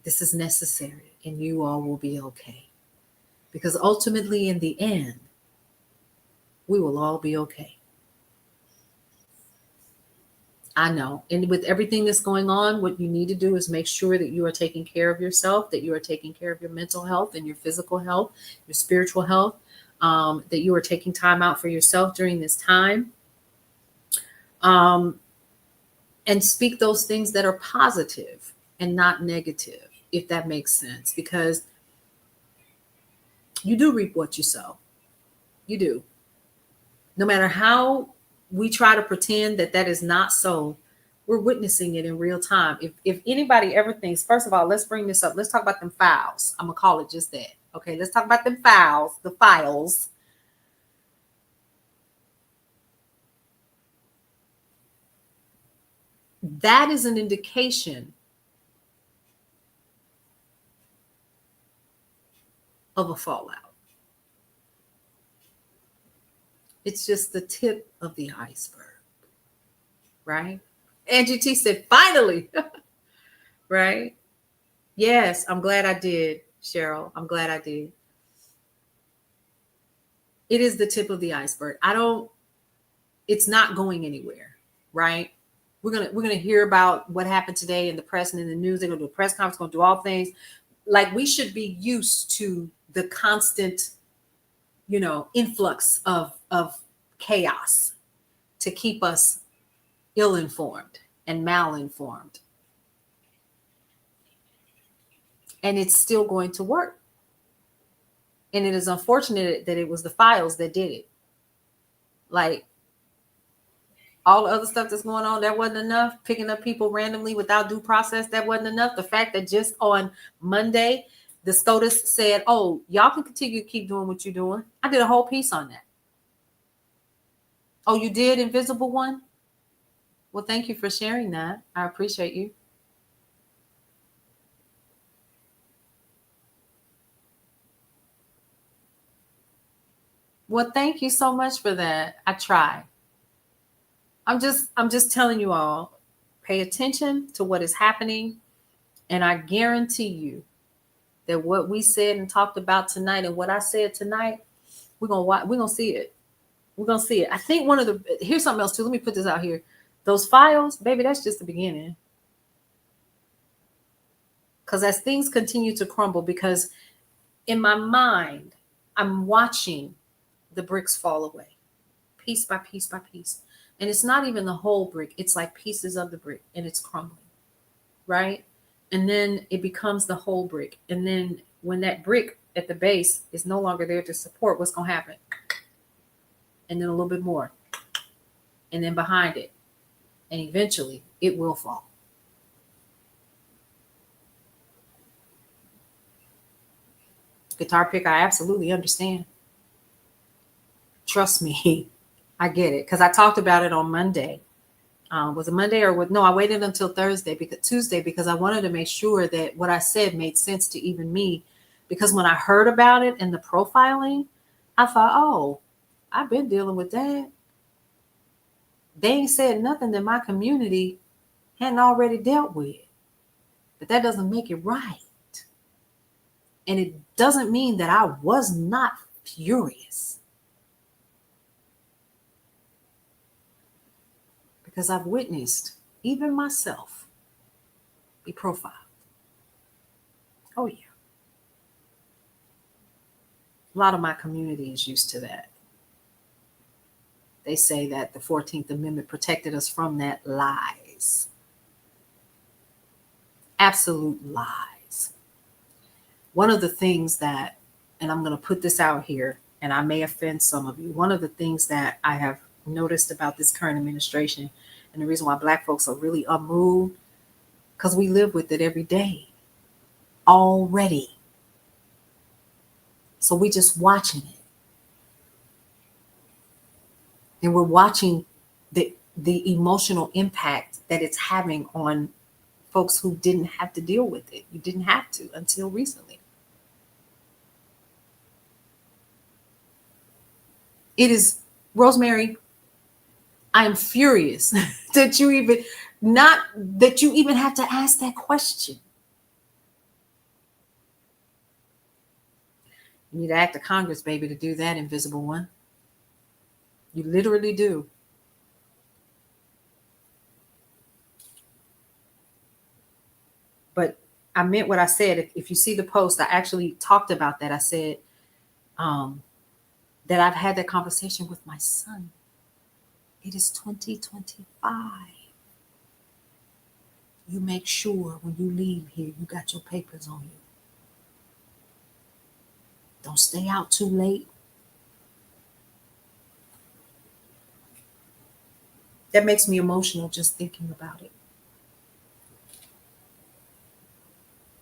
[SPEAKER 2] this is necessary and you all will be okay. Because ultimately, in the end, we will all be okay. I know. And with everything that's going on, what you need to do is make sure that you are taking care of yourself, that you are taking care of your mental health and your physical health, your spiritual health, that you are taking time out for yourself during this time. And speak those things that are positive and not negative, if that makes sense, because you do reap what you sow. You do. No matter how we try to pretend that that is not so, we're witnessing it in real time. If anybody ever thinks, first of all, let's bring this up. Let's talk about them files. I'm going to call it just that. Okay, let's talk about them files, the files. That is an indication of a fallout. It's just the tip of the iceberg, right? Angie T said, finally, right? Yes, I'm glad I did, Cheryl. I'm glad I did. It is the tip of the iceberg. It's not going anywhere, right? We're gonna hear about what happened today in the press and in the news. They're gonna do a press conference, gonna do all things. Like, we should be used to the constant, influx of chaos to keep us ill-informed and mal-informed. And it's still going to work. And it is unfortunate that it was the files that did it. Like, all the other stuff that's going on, that wasn't enough. Picking up people randomly without due process, that wasn't enough. The fact that just on Monday, the SCOTUS said, oh, y'all can continue to keep doing what you're doing. I did a whole piece on that. Oh, you did, Invisible One? Well, thank you for sharing that. I appreciate you. Well, thank you so much for that. I try. I'm just telling you all, pay attention to what is happening. And I guarantee you that what we said and talked about tonight and what I said tonight, we're gonna see it. We're gonna see it. I think here's something else too. Let me put this out here. Those files, baby, that's just the beginning. Because as things continue to crumble, because in my mind, I'm watching the bricks fall away, piece by piece by piece. And it's not even the whole brick. It's like pieces of the brick and it's crumbling, right? And then it becomes the whole brick. And then when that brick at the base is no longer there to support, what's going to happen? And then a little bit more. And then behind it. And eventually it will fall. Guitar Pick, I absolutely understand. Trust me. I get it, because I talked about it on Monday. Was it Monday or what? No, I waited until Tuesday, because I wanted to make sure that what I said made sense to even me. Because when I heard about it and the profiling, I thought, oh, I've been dealing with that. They ain't said nothing that my community hadn't already dealt with. But that doesn't make it right. And it doesn't mean that I was not furious. Because I've witnessed even myself be profiled. Oh, yeah. A lot of my community is used to that. They say that the 14th Amendment protected us from that. Lies. Absolute lies. One of the things that and I'm going to put this out here, and I may offend some of you. One of the things that I have noticed about this current administration, and the reason why Black folks are really unmoved, because we live with it every day already. So we just watching it. And we're watching the emotional impact that it's having on folks who didn't have to deal with it. You didn't have to until recently. It is, Rosemary, I am furious that you even have to ask that question. You need to act to Congress, baby, to do that, invisible one. You literally do. But I meant what I said. If you see the post, I actually talked about that. I said that I've had that conversation with my son. It is 2025. You make sure when you leave here, you got your papers on you. Don't stay out too late. That makes me emotional just thinking about it.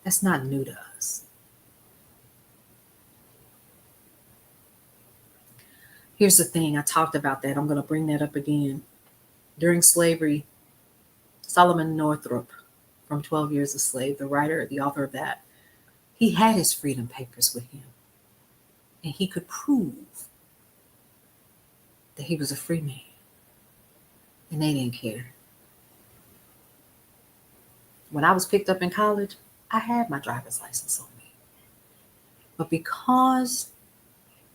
[SPEAKER 2] That's not new to us. Here's the thing. I talked about that. I'm going to bring that up again. During slavery, Solomon Northup, from 12 Years a Slave, the writer, the author of that, he had his freedom papers with him. And he could prove that he was a free man. And they didn't care. When I was picked up in college, I had my driver's license on me. But because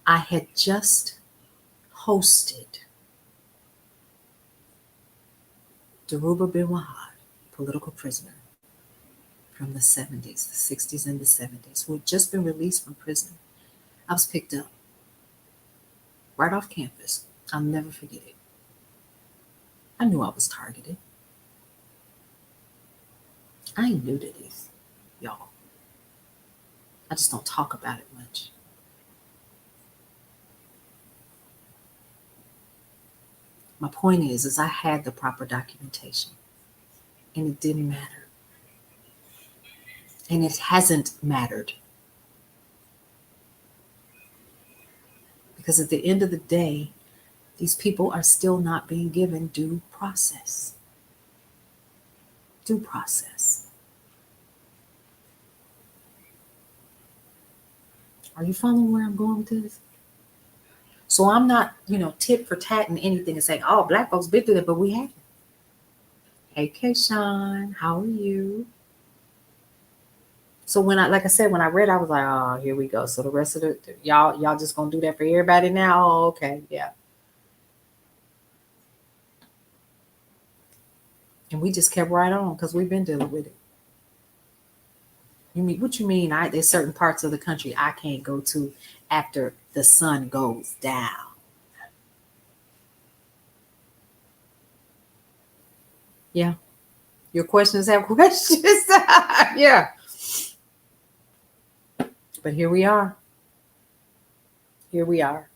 [SPEAKER 2] I had just hosted Dhoruba bin Wahad, political prisoner from the 70s, the 60s and the 70s, who had just been released from prison, I was picked up right off campus. I'll never forget it. I knew I was targeted. I ain't new to this, y'all. I just don't talk about it much. My point is I had the proper documentation, and it didn't matter. And it hasn't mattered. Because at the end of the day, these people are still not being given due process. Due process. Are you following where I'm going with this? So I'm not, tit for tat and anything and saying, oh, Black folks been through that, but we haven't. Hey, Kayshawn, how are you? So when I read, I was like, oh, here we go. So the rest of y'all just gonna do that for everybody now? Oh, okay, yeah. And we just kept right on because we've been dealing with it. What you mean? There's certain parts of the country I can't go to after the sun goes down. Yeah. Your questions have questions. Yeah. But here we are. Here we are.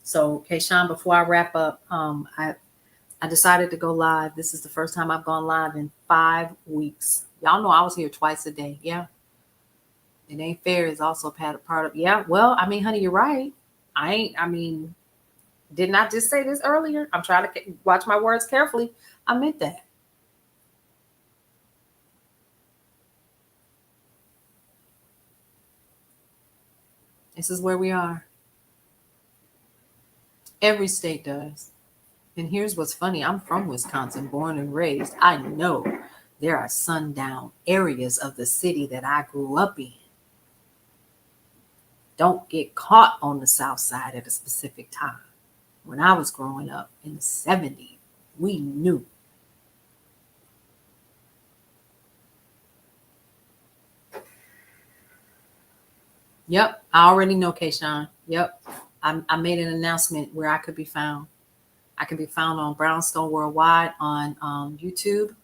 [SPEAKER 2] So, Kayshawn, before I wrap up, I decided to go live. This is the first time I've gone live in 5 weeks. Y'all know I was here twice a day. Yeah. It ain't fair is also part of, yeah. Well, I mean, honey, you're right. Didn't I just say this earlier? I'm trying to watch my words carefully. I meant that. This is where we are. Every state does. And here's what's funny. I'm from Wisconsin, born and raised. I know there are sundown areas of the city that I grew up in. Don't get caught on the south side at a specific time. When I was growing up in the 70s, we knew. Yep, I already know, Kayshawn. Yep, I made an announcement where I could be found. I can be found on Brownstone Worldwide on YouTube.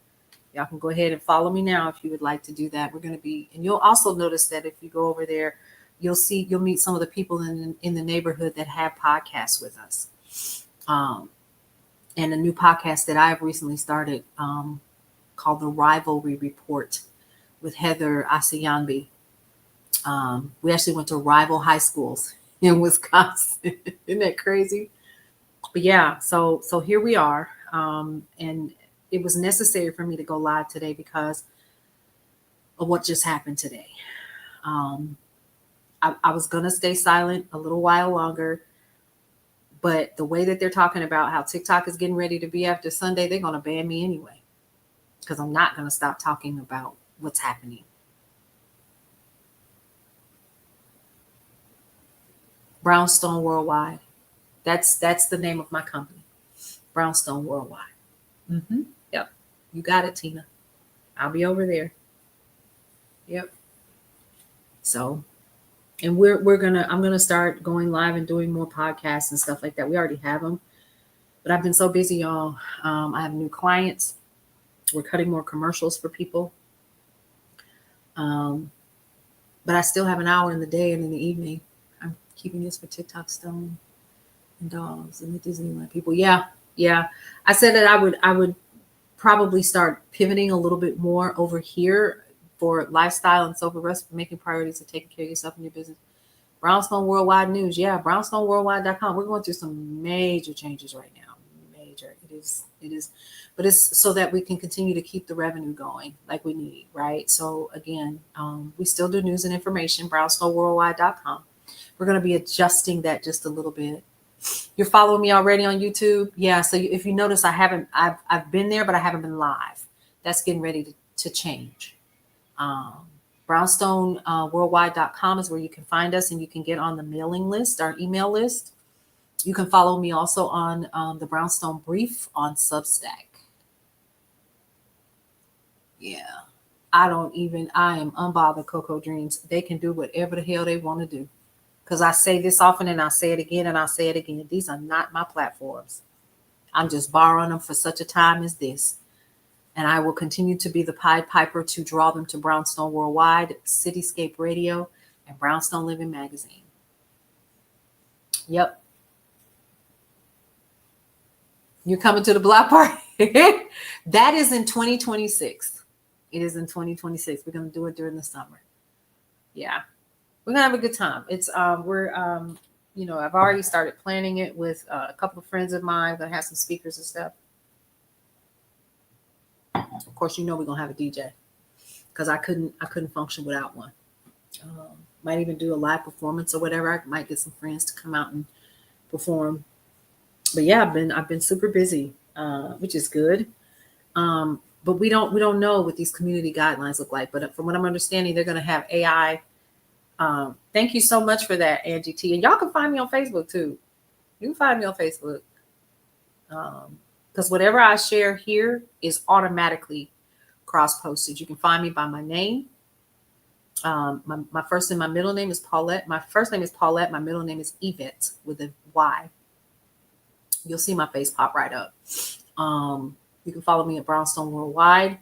[SPEAKER 2] Y'all can go ahead and follow me now if you would like to do that. We're going to be, and you'll also notice that if you go over there you'll meet some of the people in the neighborhood that have podcasts with us. And a new podcast that I've recently started called The Rivalry Report with Heather Asiyanbi. We actually went to rival high schools in Wisconsin. Isn't that crazy? But yeah, so here we are. And it was necessary for me to go live today because of what just happened today. I was going to stay silent a little while longer, but the way that they're talking about how TikTok is getting ready to be after Sunday, they're going to ban me anyway, because I'm not going to stop talking about what's happening. Brownstone Worldwide. That's the name of my company. Brownstone Worldwide. Yep. You got it, Tina. I'll be over there. Yep. So, and I'm gonna start going live and doing more podcasts and stuff like that. We already have them, but I've been so busy, y'all. I have new clients. We're cutting more commercials for people. But I still have an hour in the day and in the evening. I'm keeping this for TikTok Stone and dogs and the Disneyland people. Yeah. I said that I would probably start pivoting a little bit more over here for lifestyle and self-arrest, for making priorities of taking care of yourself and your business. Brownstone Worldwide News. Yeah, brownstoneworldwide.com. We're going through some major changes right now. Major. It is. But it's so that we can continue to keep the revenue going like we need, right? So again, we still do news and information, brownstoneworldwide.com. We're going to be adjusting that just a little bit. You're following me already on YouTube? Yeah. So if you notice, I've been there, but I haven't been live. That's getting ready to change. Brownstoneworldwide.com is where you can find us, and you can get on the mailing list, our email list. You can follow me also on the Brownstone Brief on Substack. Yeah. I am unbothered, Coco Dreams. They can do whatever the hell they want to do. Because I say this often and I say it again and I say it again. These are not my platforms. I'm just borrowing them for such a time as this. And I will continue to be the Pied Piper to draw them to Brownstone Worldwide, Cityscape Radio, and Brownstone Living Magazine. Yep. You're coming to the block party? That is in 2026. It is in 2026. We're going to do it during the summer. Yeah. We're going to have a good time. It's, I've already started planning it with a couple of friends of mine. We're going to have some speakers and stuff. Of course, we're going to have a DJ, because I couldn't function without one. Might even do a live performance or whatever. I might get some friends to come out and perform. But yeah, I've been super busy, which is good. But we don't know what these community guidelines look like. But from what I'm understanding, they're going to have AI. Thank you so much for that, Angie T. And y'all can find me on Facebook too. You can find me on Facebook. Because whatever I share here is automatically cross-posted. You can find me by my name. My first and my middle name is Paulette. My first name is Paulette. My middle name is Yvette with a Y. You'll see my face pop right up. You can follow me at Brownstone Worldwide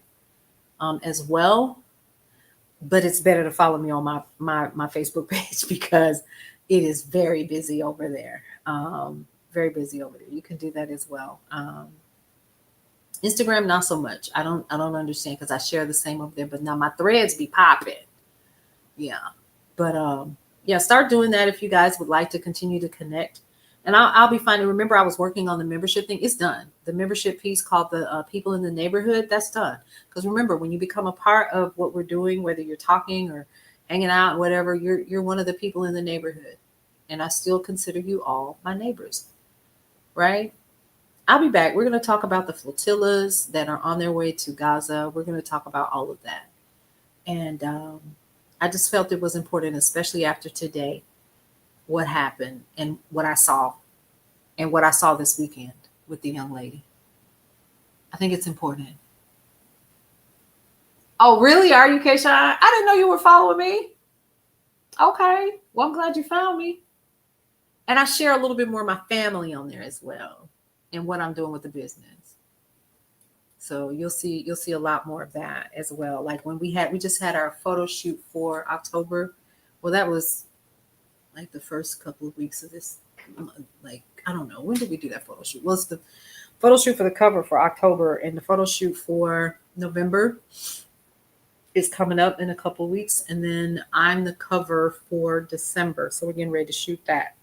[SPEAKER 2] as well. But it's better to follow me on my Facebook page, because it is very busy over there. Very busy over there. You can do that as well. Instagram, not so much. I don't understand, because I share the same over there. But now my threads be popping. Yeah. But yeah, start doing that if you guys would like to continue to connect. And I'll be fine. And remember, I was working on the membership thing. It's done. The membership piece called the People in the Neighborhood, that's done. Because remember, when you become a part of what we're doing, whether you're talking or hanging out, whatever, you're one of the people in the neighborhood. And I still consider you all my neighbors, right? I'll be back. We're going to talk about the flotillas that are on their way to Gaza. We're going to talk about all of that. And I just felt it was important, especially after today, what happened and what I saw this weekend with the young lady. I think it's important. Oh, really? Are you, Keisha? I didn't know you were following me. Okay. Well, I'm glad you found me. And I share a little bit more of my family on there as well, and what I'm doing with the business. So you'll see a lot more of that as well. Like when we just had our photo shoot for October. Well, that was like the first couple of weeks of this month. Like, I don't know. When did we do that photo shoot? Well, it's the photo shoot for the cover for October, and the photo shoot for November is coming up in a couple of weeks. And then I'm the cover for December. So we're getting ready to shoot that.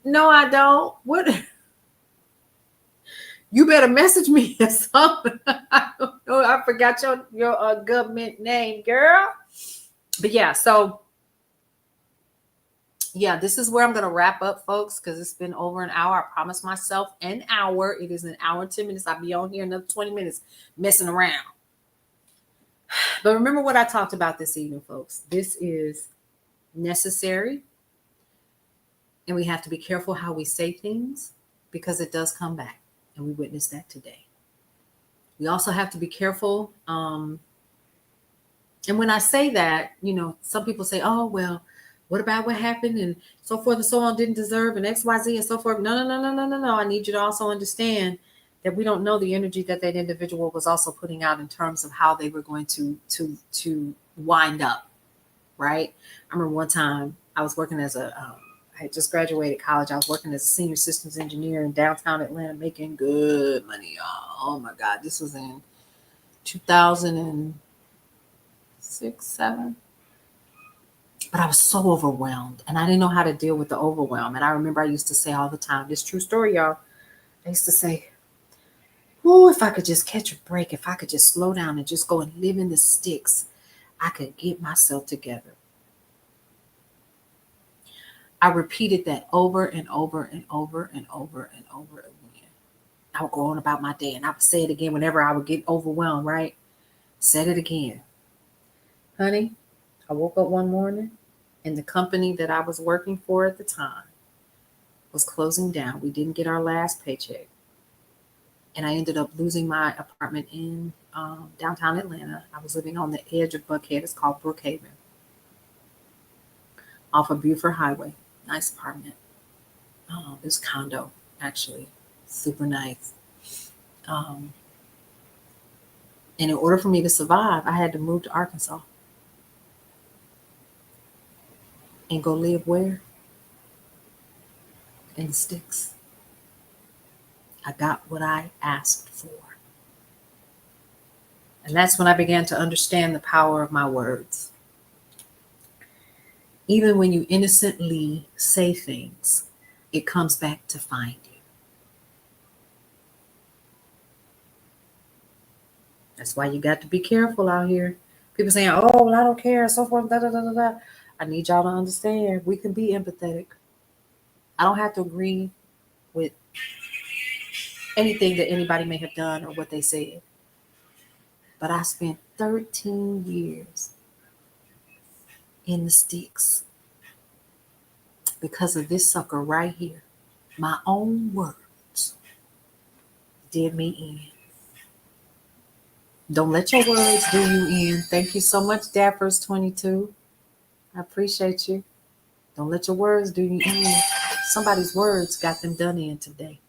[SPEAKER 2] No, I don't. What? You better message me or something. I don't know. I forgot your government name, girl. But yeah, so yeah, this is where I'm going to wrap up, folks, because it's been over an hour. I promised myself an hour. It is an hour and 10 minutes. I'll be on here another 20 minutes messing around. But remember what I talked about this evening, folks. This is necessary. And we have to be careful how we say things because it does come back. And we witnessed that today. We also have to be careful. And when I say that, you know, some people say, oh, well, what about what happened and so forth and so on didn't deserve an XYZ and so forth. No. I need you to also understand that we don't know the energy that that individual was also putting out in terms of how they were going to wind up, right? I remember one time I was working as I had just graduated college. I was working as a senior systems engineer in downtown Atlanta, making good money, y'all. Oh my God, this was in 2006, 7. But I was so overwhelmed and I didn't know how to deal with the overwhelm. And I remember I used to say all the time, this true story, y'all. I used to say, oh, if I could just catch a break, if I could just slow down and just go and live in the sticks, I could get myself together. I repeated that over and over and over and over and over again. I would go on about my day and I would say it again whenever I would get overwhelmed, right? Said it again. Honey, I woke up one morning and the company that I was working for at the time was closing down. We didn't get our last paycheck. And I ended up losing my apartment in downtown Atlanta. I was living on the edge of Buckhead. It's called Brookhaven, off of Buford Highway. Nice apartment. It was a condo, actually. Super nice. And in order for me to survive, I had to move to Arkansas. And go live where? In the sticks. I got what I asked for. And that's when I began to understand the power of my words. Even when you innocently say things, it comes back to find you. That's why you got to be careful out here. People saying, oh, well, I don't care, and so forth, da, da, da, da, da. I need y'all to understand we can be empathetic. I don't have to agree with anything that anybody may have done or what they said. But I spent 13 years in the sticks because of this sucker right here. My own words did me in. Don't let your words do you in. Thank you so much, Dappers22. I appreciate you. Don't let your words do you in. Somebody's words got them done in today.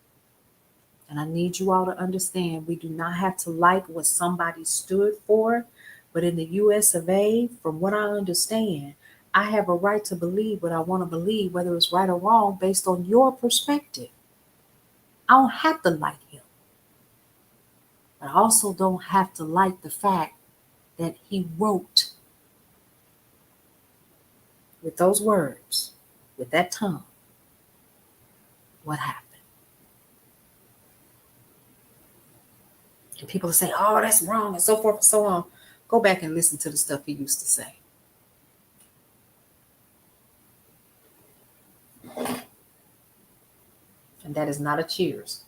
[SPEAKER 2] And I need you all to understand, we do not have to like what somebody stood for, but in the US of A, from what I understand, I have a right to believe what I want to believe, whether it's right or wrong, based on your perspective. I don't have to like him. But I also don't have to like the fact that he wrote with those words, with that tongue, what happened. And people say, oh, that's wrong, and so forth and so on. Go back and listen to the stuff he used to say. And that is not a cheers.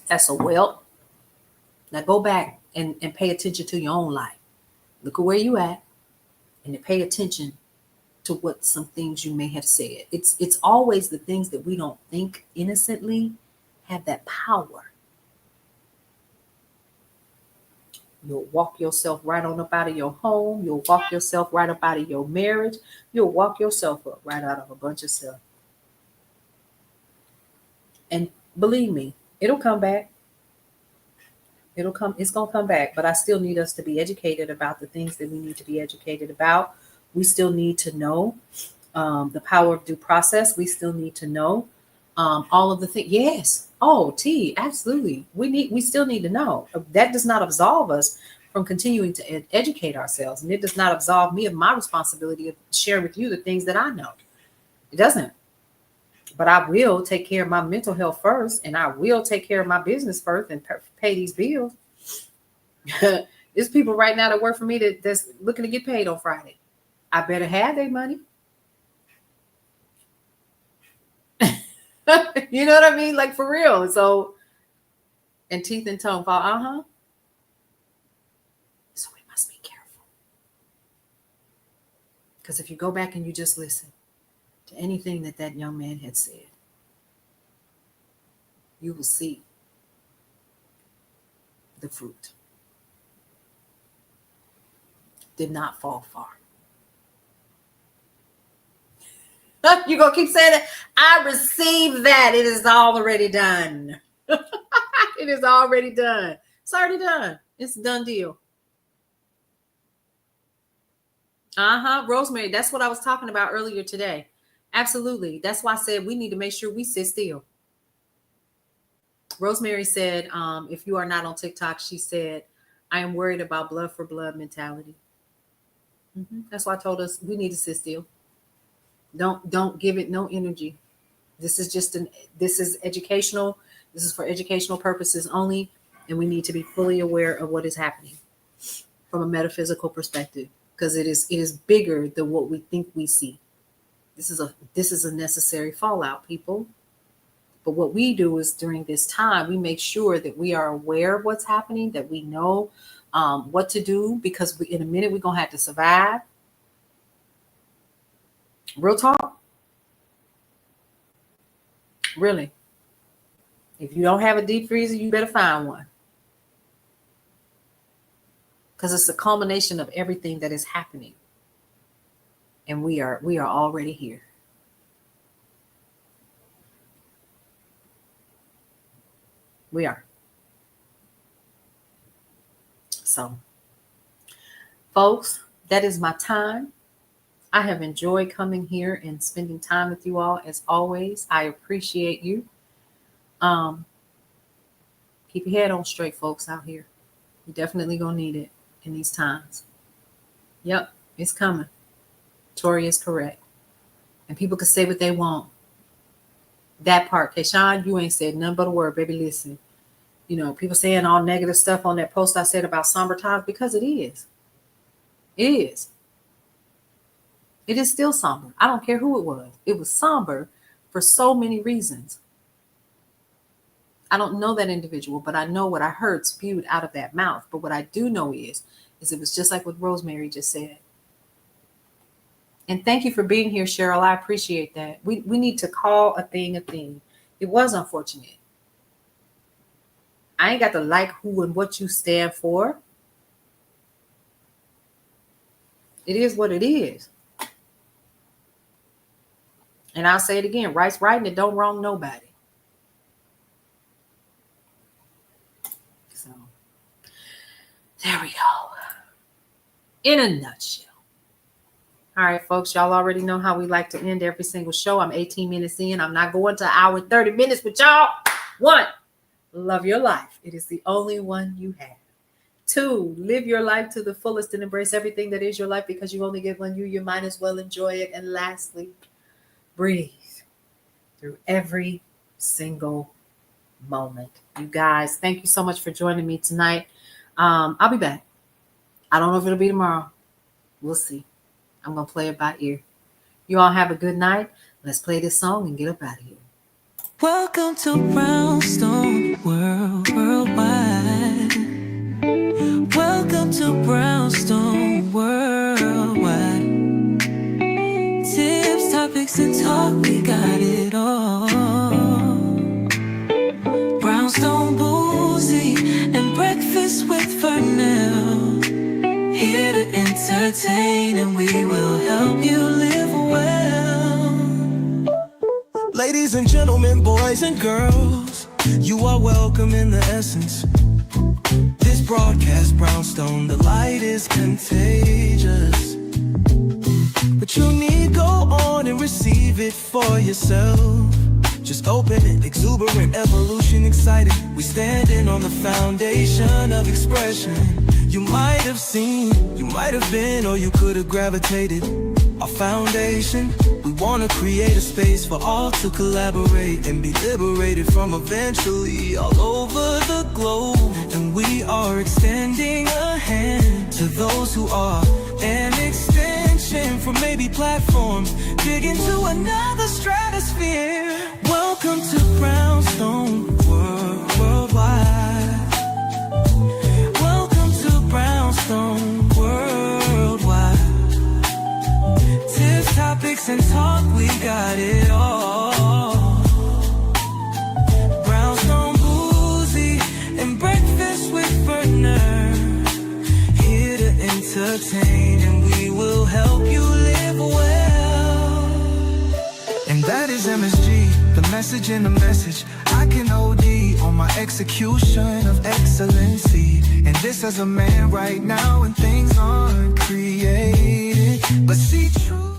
[SPEAKER 2] That's a well. Now go back and pay attention to your own life. Look at where you at and pay attention to what some things you may have said. It's always the things that we don't think innocently have that power. You'll walk yourself right on up out of your home. You'll walk yourself right up out of your marriage. You'll walk yourself up right out of a bunch of stuff. And believe me, it'll come back. It'll come. It's going to come back. But I still need us to be educated about the things that we need to be educated about. We still need to know the power of due process. We still need to know all of the things. Yes. Oh, T, absolutely. We still need to know. That does not absolve us from continuing to educate ourselves. And it does not absolve me of my responsibility of sharing with you the things that I know. It doesn't. But I will take care of my mental health first, and I will take care of my business first and pay these bills. There's people right now that work for me that's looking to get paid on Friday. I better have their money. You know what I mean? Like, for real. So, and teeth and tongue fall. So we must be careful. Because if you go back and you just listen to anything that young man had said, you will see the fruit. Did not fall far. You're going to keep saying it. I receive that. It is already done. It is already done. It's already done. It's a done deal. Rosemary, that's what I was talking about earlier today. Absolutely. That's why I said we need to make sure we sit still. Rosemary said, if you are not on TikTok, she said, I am worried about blood for blood mentality. That's why I told us we need to sit still. Don't give it no energy. This is educational. This is for educational purposes only. And we need to be fully aware of what is happening from a metaphysical perspective, because it is bigger than what we think we see. This is a necessary fallout, people. But what we do is during this time, we make sure that we are aware of what's happening, that we know what to do, because in a minute we're going to have to survive. Real talk. Really. If you don't have a deep freezer, you better find one. Because it's a culmination of everything that is happening. And we are already here. We are. So, folks, that is my time. I have enjoyed coming here and spending time with you all as always. I appreciate you. Keep your head on straight, folks, out here. You're definitely going to need it in these times. Yep, it's coming. Tori is correct. And people can say what they want. That part. Kayshawn, you ain't said nothing but a word, baby. Listen. You know, people saying all negative stuff on that post I said about somber times, because it is. It is. It is still somber. I don't care who it was. It was somber for so many reasons. I don't know that individual, but I know what I heard spewed out of that mouth. But what I do know is it was just like what Rosemary just said. And thank you for being here, Cheryl. I appreciate that. We need to call a thing a thing. It was unfortunate. I ain't got to like who and what you stand for. It is what it is. And I'll say it again. Right's right and it don't wrong nobody. So, there we go. In a nutshell. All right, folks, y'all already know how we like to end every single show. I'm 18 minutes in. I'm not going to an hour and 30 minutes with y'all. 1, love your life. It is the only one you have. 2, live your life to the fullest and embrace everything that is your life, because you only get one you might as well enjoy it. And lastly, breathe through every single moment. You guys, thank you so much for joining me tonight. I'll be back. I don't know if it'll be tomorrow. We'll see. I'm going to play it by ear. You all have a good night. Let's play this song and get up out of here.
[SPEAKER 1] Welcome to Brownstone Worldwide. Welcome to Brownstone Worldwide. Tips, topics, and talk, we got it all. Brownstone Boozy and Breakfast with Vernell. Here to entertain, and we will help you live well. Ladies and gentlemen, boys and girls, you are welcome in the essence. This broadcast brownstone, the light is contagious. But you need go on and receive it for yourself. Just open it, exuberant, evolution excited. We standing on the foundation of expression. You might have seen, you might have been, or you could have gravitated. Our foundation, we want to create a space for all to collaborate and be liberated from eventually all over the globe. And we are extending a hand to those who are an extension from maybe platforms, dig into another stratosphere. Welcome to Brownstone Worldwide. Welcome to Brownstone Worldwide. Tips, topics, and talk, we got it all. Brownstone Boozy and Breakfast with Bernard, here to entertain, and we will help you live well. And that is MSG, the message in the message. I can OD on my execution of excellency. And this as a man right now, and things aren't created, but see true.